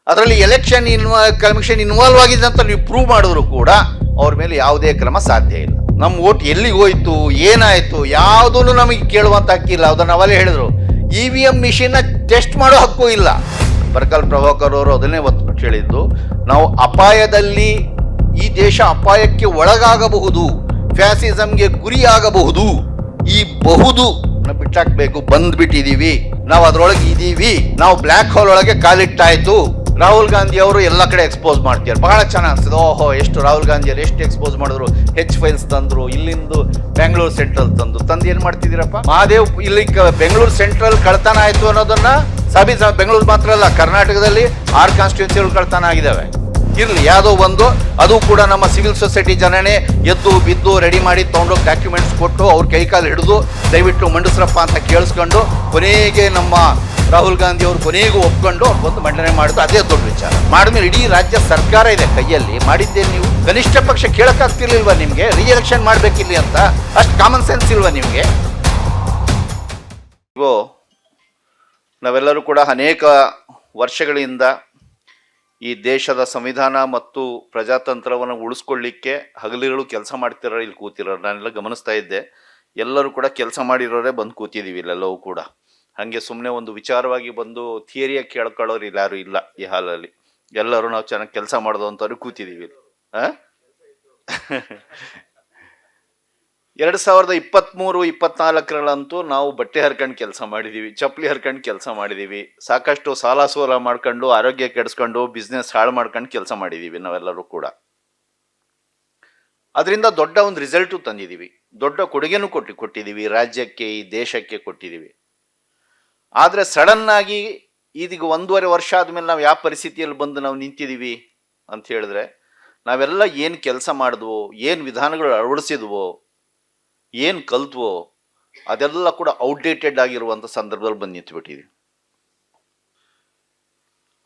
ಅದರಲ್ಲಿ election commission involve ಆಗಿದೆ ಅಂತ ನೀವು ಪ್ರೂವ್ ಮಾಡಿದ್ರು ಕೂಡ ಅವ್ರ ಮೇಲೆ ಯಾವುದೇ ಕ್ರಮ ಸಾಧ್ಯ ಇಲ್ಲ. ನಮ್ಮ ಓಟ್ ಎಲ್ಲಿಗೆ ಹೋಯ್ತು, ಏನಾಯ್ತು, ಯಾವುದೂ ನಮಗೆ ಕೇಳುವಂತ ಹಕ್ಕಿಲ್ಲ. ಅದನ್ನ ನಾವಲ್ಲೇ ಹೇಳಿದ್ರು, EVM ಮಿಷಿನ್ ಟೆಸ್ಟ್ ಮಾಡೋ ಹಕ್ಕು ಇಲ್ಲ. ಬರ್ಕಲ್ ಪ್ರಭಾಕರ್ ಅವರು ಅದನ್ನೇ ಒತ್ತು ಹೇಳಿದ್ದು, ನಾವು ಅಪಾಯದಲ್ಲಿ, ಈ ದೇಶ ಅಪಾಯಕ್ಕೆ ಒಳಗಾಗಬಹುದು, ಫ್ಯಾಸಿಸಂಗೆ ಗುರಿಯಾಗಬಹುದು. ಈ ಬಹುದು ಬಿಟ್ಟಾಕ್ಬೇಕು. ಬಂದ್ಬಿಟ್ಟಿದೀವಿ ನಾವು, ಅದ್ರೊಳಗೆ ಇದೀವಿ ನಾವು, ಬ್ಲ್ಯಾಕ್ ಹೋಲ್ ಒಳಗೆ ಕಾಲಿಟ್ಟಾಯ್ತು. ರಾಹುಲ್ ಗಾಂಧಿ ಅವರು ಎಲ್ಲ ಕಡೆ ಎಕ್ಸ್ಪೋಸ್ ಮಾಡ್ತಾರೆ, ಬಹಳ ಚೆನ್ನಾಗಿ ಅನ್ಸ್ತದೆ. ಓಹೋ, ಎಷ್ಟು ರಾಹುಲ್ ಗಾಂಧಿ ಅವರು ಎಷ್ಟು ಎಕ್ಸ್ಪೋಸ್ ಮಾಡಿದ್ರು, ಫೈಲ್ಸ್ ತಂದ್ರು, ಇಲ್ಲಿಂದ ಬೆಂಗಳೂರು ಸೆಂಟ್ರಲ್ ತಂದು ಏನ್ ಮಾಡ್ತಿದ್ದೀರಪ್ಪ? ಮಹಾದೇವ್ ಇಲ್ಲಿ ಬೆಂಗಳೂರು ಸೆಂಟ್ರಲ್ ಕಳ್ತನ ಆಯ್ತು ಅನ್ನೋದನ್ನ ಬೆಂಗಳೂರು ಮಾತ್ರ ಅಲ್ಲ, ಕರ್ನಾಟಕದಲ್ಲಿ 6 ಕಾನ್ಸ್ಟಿಟ್ಯೂನ್ಸಿಗಳು ಕಳ್ತನ ಆಗಿದ್ದಾವೆ. ಇರ್ಲಿ, ಯಾವುದೋ ಒಂದು, ಅದು ಕೂಡ ನಮ್ಮ ಸಿವಿಲ್ ಸೊಸೈಟಿ ಜನನೇ ಎದ್ದು ಬಿದ್ದು ರೆಡಿ ಮಾಡಿ ತಗೊಂಡೋಗಿ ಡಾಕ್ಯುಮೆಂಟ್ಸ್ ಕೊಟ್ಟು ಅವ್ರ ಕೈಕಾಲು ಹಿಡಿದು ದಯವಿಟ್ಟು ಮಂಡಿಸ್ರಪ್ಪ ಅಂತ ಕೇಳಿಸ್ಕೊಂಡು ಕೊನೆಗೆ ನಮ್ಮ ರಾಹುಲ್ ಗಾಂಧಿ ಅವರು ಕೊನೆಗೂ ಒಪ್ಕೊಂಡು ಅವ್ರು ಬಂದು ಮಂಡನೆ ಮಾಡಿದ್ರು. ಅದೇ ದೊಡ್ಡ ವಿಚಾರ. ಮಾಡಿದ್ಮೇಲೆ ಇಡೀ ರಾಜ್ಯ ಸರ್ಕಾರ ಇದೆ ಕೈಯಲ್ಲಿ. ಮಾಡಿದ್ದೇನೆ ನೀವು ಕನಿಷ್ಠ ಪಕ್ಷ ಕೇಳಕ್ಕಾಗ್ತಿರ್ಲಿಲ್ವಾ ನಿಮ್ಗೆ? ರಿಎಲೆಕ್ಷನ್ ಮಾಡ್ಬೇಕಿಲ್ಲಿ ಅಂತ ಅಷ್ಟು ಕಾಮನ್ ಸೆನ್ಸ್ ಇಲ್ವಾ ನಿಮ್ಗೆ? ಇಗೋ, ನಾವೆಲ್ಲರೂ ಕೂಡ ಅನೇಕ ವರ್ಷಗಳಿಂದ ಈ ದೇಶದ ಸಂವಿಧಾನ ಮತ್ತು ಪ್ರಜಾತಂತ್ರವನ್ನು ಉಳಿಸ್ಕೊಳ್ಳಿಕ್ಕೆ ಹಗಲಿರುಳು ಕೆಲಸ ಮಾಡ್ತಿರೋ, ಇಲ್ಲಿ ಕೂತಿರೋರು ನಾನೆಲ್ಲ ಗಮನಿಸ್ತಾ ಇದ್ದೆ. ಎಲ್ಲರೂ ಕೂಡ ಕೆಲಸ ಮಾಡಿರೋರೇ ಬಂದು ಕೂತಿದ್ದೀವಿ ಇಲ್ಲೆಲ್ಲವೂ ಕೂಡ. ಹಾಗೆ ಸುಮ್ಮನೆ ಒಂದು ವಿಚಾರವಾಗಿ ಬಂದು ಥಿಯರಿಯಾಗಿ ಕೇಳ್ಕೊಳ್ಳೋರು ಇಲ್ಲಿ ಯಾರು ಇಲ್ಲ ಈ ಹಾಲಲ್ಲಿ. ಎಲ್ಲರೂ ನಾವು ಚೆನ್ನಾಗಿ ಕೆಲಸ ಮಾಡೋದು ಅಂತವ್ರು ಕೂತಿದ್ದೀವಿ. 2023-24 ನಾವು ಬಟ್ಟೆ ಹರ್ಕೊಂಡು ಕೆಲಸ ಮಾಡಿದ್ದೀವಿ, ಚಪ್ಪಲಿ ಹರ್ಕೊಂಡು ಕೆಲಸ ಮಾಡಿದ್ದೀವಿ, ಸಾಕಷ್ಟು ಸಾಲ ಸೋಲ ಮಾಡ್ಕೊಂಡು, ಆರೋಗ್ಯ ಕೆಡಿಸ್ಕೊಂಡು, ಬಿಸ್ನೆಸ್ ಹಾಳು ಮಾಡ್ಕೊಂಡು ಕೆಲಸ ಮಾಡಿದ್ದೀವಿ ನಾವೆಲ್ಲರೂ ಕೂಡ. ಅದರಿಂದ ದೊಡ್ಡ ಒಂದು ರಿಸಲ್ಟು ತಂದಿದ್ದೀವಿ, ದೊಡ್ಡ ಕೊಡುಗೆನೂ ಕೊಟ್ಟಿದ್ದೀವಿ ರಾಜ್ಯಕ್ಕೆ, ಈ ದೇಶಕ್ಕೆ ಕೊಟ್ಟಿದ್ದೀವಿ. ಆದರೆ ಸಡನ್ ಆಗಿ ಇದೀಗ 1.5 ವರ್ಷ ಆದಮೇಲೆ ನಾವು ಯಾವ ಪರಿಸ್ಥಿತಿಯಲ್ಲಿ ಬಂದು ನಾವು ನಿಂತಿದ್ದೀವಿ ಅಂತ ಹೇಳಿದ್ರೆ, ನಾವೆಲ್ಲ ಏನು ಕೆಲಸ ಮಾಡಿದ್ವೋ, ಏನು ವಿಧಾನಗಳು ಅಳವಡಿಸಿದ್ವೋ, ಏನು ಕಲ್ತ್ವೋ, ಅದೆಲ್ಲ ಕೂಡ ಔಟ್ಡೇಟೆಡ್ ಆಗಿರುವಂಥ ಸಂದರ್ಭದಲ್ಲಿ ಬಂದು ನಿಂತುಬಿಟ್ಟಿದ್ದೀವಿ.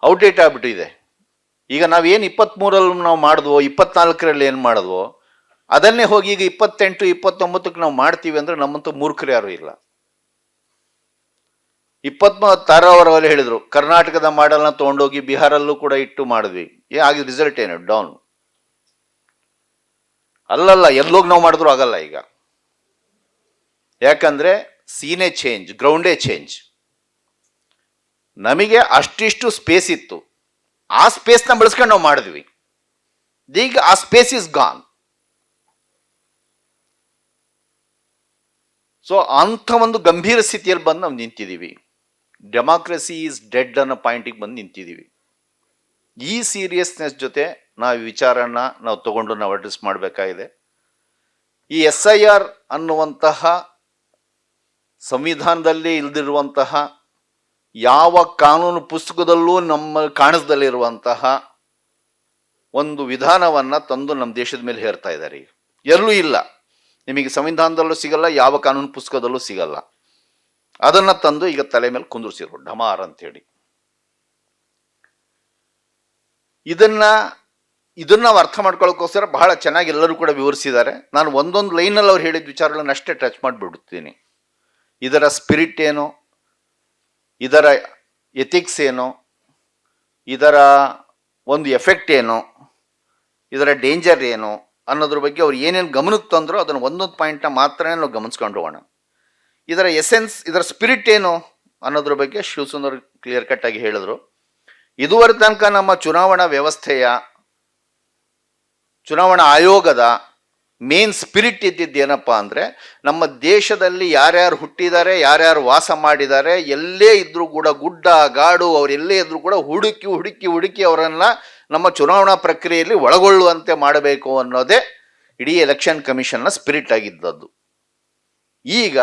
ಔಟ್ಡೇಟ್ ಆಗಿಬಿಟ್ಟಿದೆ. ಈಗ ನಾವೇನು 23ರಲ್ಲಿ ನಾವು ಮಾಡಿದ್ವೋ, 24ರಲ್ಲಿ ಏನು ಮಾಡಿದ್ವೋ, ಅದನ್ನೇ ಹೋಗಿ ಈಗ 28-29ಕ್ಕೆ ನಾವು ಮಾಡ್ತೀವಿ ಅಂದರೆ ನಮ್ಮಂತೂ ಮೂರ್ಖರು ಯಾರು ಇಲ್ಲ. 23 ಹೇಳಿದ್ರು, ಕರ್ನಾಟಕದ ಮಾಡಲ್ನ ತೊಗೊಂಡೋಗಿ ಬಿಹಾರಲ್ಲೂ ಕೂಡ ಇಟ್ಟು ಮಾಡಿದ್ವಿ. ಆಗಿ ರಿಸಲ್ಟ್ ಏನು? ಡೌನ್. ಅಲ್ಲಲ್ಲ, ಎಲ್ಲೋಗಿ ನಾವು ಮಾಡಿದ್ರು ಆಗಲ್ಲ ಈಗ. ಯಾಕಂದ್ರೆ ಸೀನೇ ಚೇಂಜ್, ಗ್ರೌಂಡೇ ಚೇಂಜ್. ನಮಗೆ ಅಷ್ಟಿಷ್ಟು ಸ್ಪೇಸ್ ಇತ್ತು, ಆ ಸ್ಪೇಸ್ನ ಬಳಸ್ಕೊಂಡು ನಾವು ಮಾಡಿದ್ವಿ. ಈಗ ಆ ಸ್ಪೇಸ್ ಇಸ್ ಗಾನ್. ಸೊ ಅಂಥ ಒಂದು ಗಂಭೀರ ಸ್ಥಿತಿಯಲ್ಲಿ ಬಂದು ನಾವು ನಿಂತಿದ್ದೀವಿ. ಡೆಮಾಕ್ರಸಿ ಈಸ್ ಡೆಡ್ ಅನ್ನೋ ಪಾಯಿಂಟಿಗೆ ಬಂದು ನಿಂತಿದ್ದೀವಿ. ಈ ಸೀರಿಯಸ್ನೆಸ್ ಜೊತೆ ನಾವು ವಿಚಾರನ ನಾವು ತಗೊಂಡು ನಾವು ಅಡ್ರೆಸ್ ಮಾಡಬೇಕಾಗಿದೆ. ಈ SIR ಅನ್ನುವಂತಹ ಸಂವಿಧಾನದಲ್ಲಿ ಇಲ್ದಿರುವಂತಹ, ಯಾವ ಕಾನೂನು ಪುಸ್ತಕದಲ್ಲೂ ನಮ್ಮ ಕಾಣಿಸ್ದಲ್ಲಿರುವಂತಹ ಒಂದು ವಿಧಾನವನ್ನ ತಂದು ನಮ್ಮ ದೇಶದ ಮೇಲೆ ಹೇರ್ತಾ ಇದ್ದಾರೆ. ಎಲ್ಲೂ ಇಲ್ಲ, ನಿಮಗೆ ಸಂವಿಧಾನದಲ್ಲೂ ಸಿಗಲ್ಲ, ಯಾವ ಕಾನೂನು ಪುಸ್ತಕದಲ್ಲೂ ಸಿಗಲ್ಲ. ಅದನ್ನ ತಂದು ಈಗ ತಲೆ ಮೇಲೆ ಕುಂದ್ರಿಸಿರು ಡಮಾರ್ ಅಂತೇಳಿ. ಇದನ್ನ ನಾವು ಅರ್ಥ ಮಾಡ್ಕೊಳ್ಳೋಕ್ಕೋಸ್ಕರ ಬಹಳ ಚೆನ್ನಾಗಿ ಎಲ್ಲರೂ ಕೂಡ ವಿವರಿಸಿದ್ದಾರೆ. ನಾನು ಒಂದೊಂದು ಲೈನಲ್ಲಿ ಅವ್ರು ಹೇಳಿದ ವಿಚಾರಗಳನ್ನ ಅಷ್ಟೇ ಟಚ್ ಮಾಡಿಬಿಡುತ್ತೀನಿ. ಇದರ ಸ್ಪಿರಿಟ್ ಏನು, ಇದರ ಎಥಿಕ್ಸ್ ಏನು, ಇದರ ಒಂದು ಎಫೆಕ್ಟ್ ಏನು, ಇದರ ಡೇಂಜರ್ ಏನು ಅನ್ನೋದ್ರ ಬಗ್ಗೆ ಅವ್ರು ಏನೇನು ಗಮನಕ್ಕೆ ತಂದ್ರೋ ಅದನ್ನು ಒಂದೊಂದು ಪಾಯಿಂಟ್ನ ಮಾತ್ರ ನಾವು ಗಮನಿಸ್ಕೊಂಡು ಹೋಗೋಣ. ಇದರ ಎಸೆನ್ಸ್, ಇದರ ಸ್ಪಿರಿಟ್ ಏನು ಅನ್ನೋದ್ರ ಬಗ್ಗೆ ಶಿವಸುಂದರ್ ಕ್ಲಿಯರ್ ಕಟ್ ಆಗಿ ಹೇಳಿದ್ರು. ಇದುವರೆ ತನಕ ನಮ್ಮ ಚುನಾವಣಾ ವ್ಯವಸ್ಥೆಯ, ಚುನಾವಣಾ ಆಯೋಗದ ಮೇನ್ ಸ್ಪಿರಿಟ್ ಇದ್ದಿದ್ದೇನಪ್ಪ ಅಂದರೆ, ನಮ್ಮ ದೇಶದಲ್ಲಿ ಯಾರ್ಯಾರು ಹುಟ್ಟಿದ್ದಾರೆ, ಯಾರ್ಯಾರು ವಾಸ ಮಾಡಿದ್ದಾರೆ, ಎಲ್ಲೇ ಇದ್ರೂ ಕೂಡ, ಗುಡ್ಡ ಗಾಡು ಅವರೆಲ್ಲೇ ಇದ್ರೂ ಕೂಡ ಹುಡುಕಿ ಅವರನ್ನ ನಮ್ಮ ಚುನಾವಣಾ ಪ್ರಕ್ರಿಯೆಯಲ್ಲಿ ಒಳಗೊಳ್ಳುವಂತೆ ಮಾಡಬೇಕು ಅನ್ನೋದೇ ಇಡೀ ಎಲೆಕ್ಷನ್ ಕಮಿಷನ್ನ ಸ್ಪಿರಿಟ್ ಆಗಿದ್ದದ್ದು. ಈಗ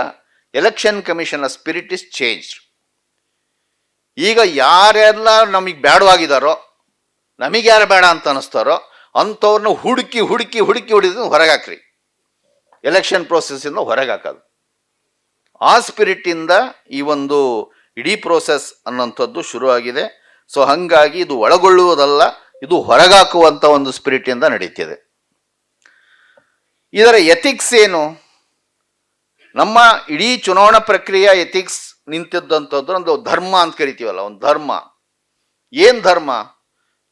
ಎಲೆಕ್ಷನ್ ಕಮಿಷನ್ನ ಸ್ಪಿರಿಟ್ ಇಸ್ ಚೇಂಜ್. ಈಗ ಯಾರೆಲ್ಲ ನಮಗೆ ಬೇಡವಾಗಿದ್ದಾರೋ, ನಮಗೆ ಯಾರು ಬೇಡ ಅಂತ ಅನ್ನಿಸ್ತಾರೋ ಅಂಥವ್ರನ್ನ ಹುಡುಕಿ ಹೊರಗಾಕ್ರಿ. ಎಲೆಕ್ಷನ್ ಪ್ರೋಸೆಸ್ಸಿಂದ ಹೊರಗೆ ಹಾಕೋದು. ಆ ಸ್ಪಿರಿಟ್ಟಿಂದ ಈ ಒಂದು ಇಡೀ ಪ್ರೋಸೆಸ್ ಅನ್ನೋಂಥದ್ದು ಶುರುವಾಗಿದೆ. ಸೊ ಹಾಗಾಗಿ ಇದು ಒಳಗೊಳ್ಳುವುದಲ್ಲ, ಇದು ಹೊರಗಾಕುವಂಥ ಒಂದು ಸ್ಪಿರಿಟಿಂದ ನಡೀತಿದೆ. ಇದರ ಎಥಿಕ್ಸ್ ಏನು? ನಮ್ಮ ಇಡೀ ಚುನಾವಣಾ ಪ್ರಕ್ರಿಯೆ ಎಥಿಕ್ಸ್ ನಿಂತಿದ್ದಂಥದ್ದು ಒಂದು ಧರ್ಮ ಅಂತ ಕರಿತೀವಲ್ಲ, ಒಂದು ಧರ್ಮ. ಏನು ಧರ್ಮ?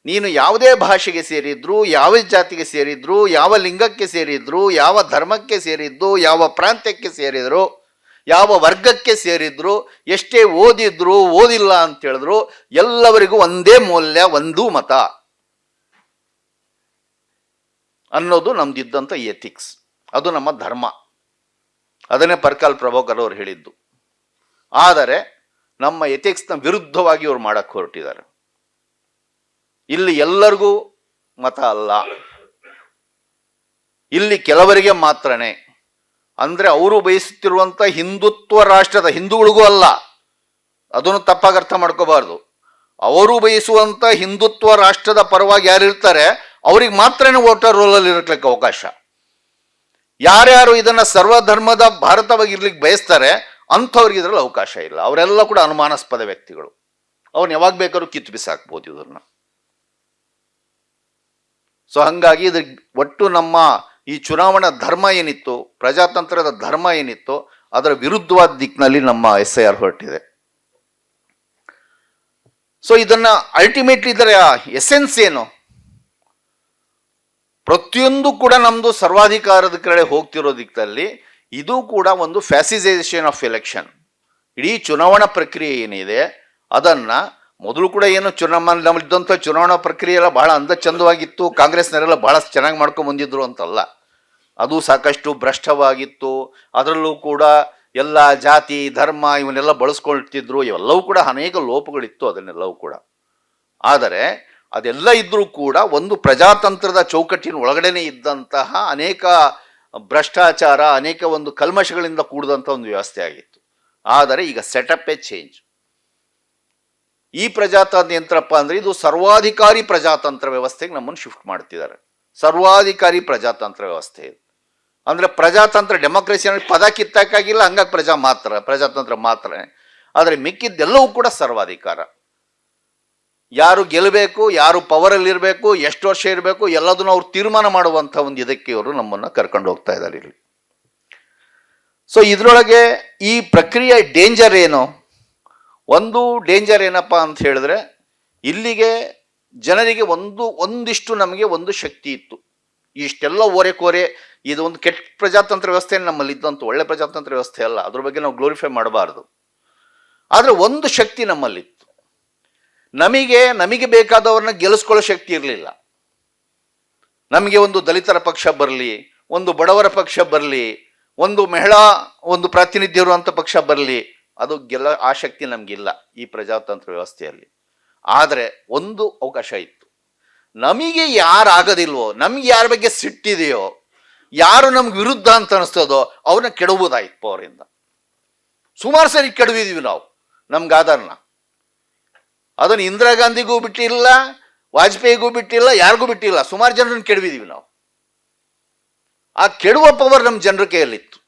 ನೀನು ಯಾವುದೇ ಭಾಷೆಗೆ ಸೇರಿದ್ರು, ಯಾವ ಜಾತಿಗೆ ಸೇರಿದ್ರು, ಯಾವ ಲಿಂಗಕ್ಕೆ ಸೇರಿದ್ರು, ಯಾವ ಧರ್ಮಕ್ಕೆ ಸೇರಿದ್ದು, ಯಾವ ಪ್ರಾಂತ್ಯಕ್ಕೆ ಸೇರಿದ್ರು, ಯಾವ ವರ್ಗಕ್ಕೆ ಸೇರಿದ್ರು, ಎಷ್ಟೇ ಓದಿದ್ರು ಓದಿಲ್ಲ ಅಂತ ಹೇಳಿದ್ರು, ಎಲ್ಲವರಿಗೂ ಒಂದೇ ಮೌಲ್ಯ, ಒಂದೂ ಮತ ಅನ್ನೋದು ನಮ್ದಿದ್ದಂಥ ಎಥಿಕ್ಸ್. ಅದು ನಮ್ಮ ಧರ್ಮ. ಅದನ್ನೇ ಪರ್ಕಾಲ್ ಪ್ರಭಾಕರ್ ಅವರು ಹೇಳಿದ್ದು. ಆದರೆ ನಮ್ಮ ಎಥಿಕ್ಸ್ನ ವಿರುದ್ಧವಾಗಿ ಅವ್ರು ಮಾಡಕ್ಕೆ ಹೊರಟಿದ್ದಾರೆ. ಇಲ್ಲಿ ಎಲ್ಲರಿಗೂ ಮತ ಅಲ್ಲ, ಇಲ್ಲಿ ಕೆಲವರಿಗೆ ಮಾತ್ರನೇ. ಅಂದ್ರೆ ಅವರು ಬಯಸುತ್ತಿರುವಂತ ಹಿಂದುತ್ವ ರಾಷ್ಟ್ರದ ಹಿಂದೂಗಳಿಗೂ ಅಲ್ಲ, ಅದನ್ನು ತಪ್ಪಾಗಿ ಅರ್ಥ ಮಾಡ್ಕೋಬಾರ್ದು. ಅವರು ಬಯಸುವಂತ ಹಿಂದುತ್ವ ರಾಷ್ಟ್ರದ ಪರವಾಗಿ ಯಾರಿರ್ತಾರೆ ಅವ್ರಿಗೆ ಮಾತ್ರನೇ ವೋಟರ್ ರೋಲಲ್ಲಿ ಇರಲಿಕ್ಕೆ ಅವಕಾಶ. ಯಾರ್ಯಾರು ಇದನ್ನ ಸರ್ವಧರ್ಮದ ಭಾರತವಾಗಿರ್ಲಿಕ್ಕೆ ಬಯಸ್ತಾರೆ ಅಂಥವ್ರಿಗೆ ಇದರಲ್ಲಿ ಅವಕಾಶ ಇಲ್ಲ. ಅವರೆಲ್ಲ ಕೂಡ ಅನುಮಾನಾಸ್ಪದ ವ್ಯಕ್ತಿಗಳು. ಅವ್ರನ್ನ ಯಾವಾಗ ಬೇಕಾದ್ರೂ ಕಿತ್ತು ಬಿಸಾಕ್ಬೋದು ಇದನ್ನ. ಸೊ ಹಂಗಾಗಿ ಇದ್ರ ಒಟ್ಟು ನಮ್ಮ ಈ ಚುನಾವಣಾ ಧರ್ಮ ಏನಿತ್ತು, ಪ್ರಜಾತಂತ್ರದ ಧರ್ಮ ಏನಿತ್ತು, ಅದರ ವಿರುದ್ಧವಾದ ದಿಕ್ಕಿನಲ್ಲಿ ನಮ್ಮ SIR ಹೊರಟಿದೆ. ಸೊ ಇದನ್ನ ಅಲ್ಟಿಮೇಟ್ಲಿ ಇದರ ಎಸೆನ್ಸ್ ಏನು? ಪ್ರತಿಯೊಂದು ಕೂಡ ನಮ್ದು ಸರ್ವಾಧಿಕಾರದ ಕಡೆ ಹೋಗ್ತಿರೋ ದಿಕ್ಕಲ್ಲಿ ಇದು ಕೂಡ ಒಂದು ಫ್ಯಾಸಿಸೈಸೇಷನ್ ಆಫ್ ಎಲೆಕ್ಷನ್. ಇಡೀ ಚುನಾವಣಾ ಪ್ರಕ್ರಿಯೆ ಏನಿದೆ ಅದನ್ನ ಮೊದಲು ಕೂಡ ಏನು ನಮ್ಮಲ್ಲಿದ್ದಂಥ ಚುನಾವಣಾ ಪ್ರಕ್ರಿಯೆ ಎಲ್ಲ ಬಹಳ ಚಂದವಾಗಿತ್ತು, ಕಾಂಗ್ರೆಸ್ನವರೆಲ್ಲ ಬಹಳ ಚೆನ್ನಾಗಿ ಮಾಡ್ಕೊಂಡು ಬಂದಿದ್ರು ಅಂತಲ್ಲ. ಅದು ಸಾಕಷ್ಟು ಭ್ರಷ್ಟವಾಗಿತ್ತು. ಅದರಲ್ಲೂ ಕೂಡ ಎಲ್ಲ ಜಾತಿ ಧರ್ಮ ಇವನ್ನೆಲ್ಲ ಬಳಸ್ಕೊಳ್ತಿದ್ರು. ಇವೆಲ್ಲವೂ ಕೂಡ ಅನೇಕ ಲೋಪಗಳಿತ್ತು ಅದನ್ನೆಲ್ಲವೂ ಕೂಡ. ಆದರೆ ಅದೆಲ್ಲ ಇದ್ರೂ ಕೂಡ ಒಂದು ಪ್ರಜಾತಂತ್ರದ ಚೌಕಟ್ಟಿನ ಒಳಗಡೆನೆ ಇದ್ದಂತಹ ಅನೇಕ ಭ್ರಷ್ಟಾಚಾರ, ಅನೇಕ ಒಂದು ಕಲ್ಮಶಗಳಿಂದ ಕೂಡಿದಂಥ ಒಂದು ವ್ಯವಸ್ಥೆ ಆಗಿತ್ತು. ಆದರೆ ಈಗ ಸೆಟಪ್ ಎ ಚೇಂಜ್. ಈ ಪ್ರಜಾತಂತ್ರ ಯಂತ್ರಪ್ಪ ಅಂದ್ರೆ ಇದು ಸರ್ವಾಧಿಕಾರಿ ಪ್ರಜಾತಂತ್ರ ವ್ಯವಸ್ಥೆಗೆ ನಮ್ಮನ್ನು ಶಿಫ್ಟ್ ಮಾಡ್ತಿದ್ದಾರೆ. ಸರ್ವಾಧಿಕಾರಿ ಪ್ರಜಾತಂತ್ರ ವ್ಯವಸ್ಥೆ ಇದು. ಅಂದ್ರೆ ಪ್ರಜಾತಂತ್ರ ಡೆಮೋಕ್ರಸಿ ಅನ್ನೋ ಪದ ಕಿತ್ತಾಕಾಗಿಲ್ಲ, ಹಂಗಾಗಿ ಪ್ರಜಾತಂತ್ರ ಮಾತ್ರ. ಆದರೆ ಮಿಕ್ಕಿದ್ದೆಲ್ಲವೂ ಕೂಡ ಸರ್ವಾಧಿಕಾರ. ಯಾರು ಗೆಲ್ಲಬೇಕು, ಯಾರು ಪವರಲ್ಲಿ ಇರಬೇಕು, ಎಷ್ಟು ವರ್ಷ ಇರಬೇಕು, ಎಲ್ಲದನ್ನು ಅವ್ರು ತೀರ್ಮಾನ ಮಾಡುವಂಥ ಒಂದು ಇದಕ್ಕೆ ಇವರು ನಮ್ಮನ್ನು ಕರ್ಕೊಂಡು ಹೋಗ್ತಾ ಇದ್ದಾರೆ ಇಲ್ಲಿ. ಸೊ ಇದರೊಳಗೆ ಈ ಪ್ರಕ್ರಿಯೆ ಡೇಂಜರ್ ಏನು? ಒಂದು ಡೇಂಜರ್ ಏನಪ್ಪಾ ಅಂತ ಹೇಳಿದ್ರೆ, ಇಲ್ಲಿಗೆ ಜನರಿಗೆ ಒಂದಿಷ್ಟು ನಮಗೆ ಒಂದು ಶಕ್ತಿ ಇತ್ತು. ಇಷ್ಟೆಲ್ಲ ಓರೆ ಇದು ಒಂದು ಕೆಟ್ಟ ಪ್ರಜಾತಂತ್ರ ವ್ಯವಸ್ಥೆ ನಮ್ಮಲ್ಲಿ ಇದ್ದಂಥ ಒಳ್ಳೆ ಪ್ರಜಾತಂತ್ರ ವ್ಯವಸ್ಥೆ ಅಲ್ಲ, ಅದ್ರ ಬಗ್ಗೆ ನಾವು ಗ್ಲೋರಿಫೈ ಮಾಡಬಾರ್ದು. ಆದರೆ ಒಂದು ಶಕ್ತಿ ನಮ್ಮಲ್ಲಿತ್ತು. ನಮಗೆ ಬೇಕಾದವ್ರನ್ನ ಗೆಲ್ಲಿಸ್ಕೊಳ್ಳೋ ಶಕ್ತಿ ಇರಲಿಲ್ಲ. ನಮಗೆ ಒಂದು ದಲಿತರ ಪಕ್ಷ ಬರಲಿ, ಒಂದು ಬಡವರ ಪಕ್ಷ ಬರಲಿ, ಒಂದು ಮಹಿಳಾ ಒಂದು ಪ್ರಾತಿನಿಧ್ಯ ಇರುವಂಥ ಪಕ್ಷ ಬರಲಿ, ಅದು ಆ ಶಕ್ತಿ ನಮಗಿಲ್ಲ ಈ ಪ್ರಜಾತಂತ್ರ ವ್ಯವಸ್ಥೆಯಲ್ಲಿ. ಆದರೆ ಒಂದು ಅವಕಾಶ ಇತ್ತು. ನಮಗೆ ಯಾರಾಗದಿಲ್ವೋ, ನಮ್ಗೆ ಯಾರ ಬಗ್ಗೆ ಸಿಟ್ಟಿದೆಯೋ, ಯಾರು ನಮ್ಗೆ ವಿರುದ್ಧ ಅಂತ ಅನಿಸ್ತದೋ ಅವ್ರನ್ನ ಕೆಡವುದಾಯ್ತು ಪವರಿಂದ. ಸುಮಾರು ಸರಿ ಕೆಡವಿದೀವಿ ನಾವು ನಮ್ಗೆ ಆಧಾರನ. ಅದನ್ನು ಇಂದಿರಾ ಗಾಂಧಿಗೂ ಬಿಟ್ಟಿಲ್ಲ, ವಾಜಪೇಯಿಗೂ ಬಿಟ್ಟಿಲ್ಲ, ಯಾರಿಗೂ ಬಿಟ್ಟಿಲ್ಲ, ಸುಮಾರು ಜನರನ್ನು ಕೆಡವಿದೀವಿ ನಾವು. ಆ ಕೆಡುವ ಪವರ್ ನಮ್ಮ ಜನರ ಕೈಯಲ್ಲಿತ್ತು.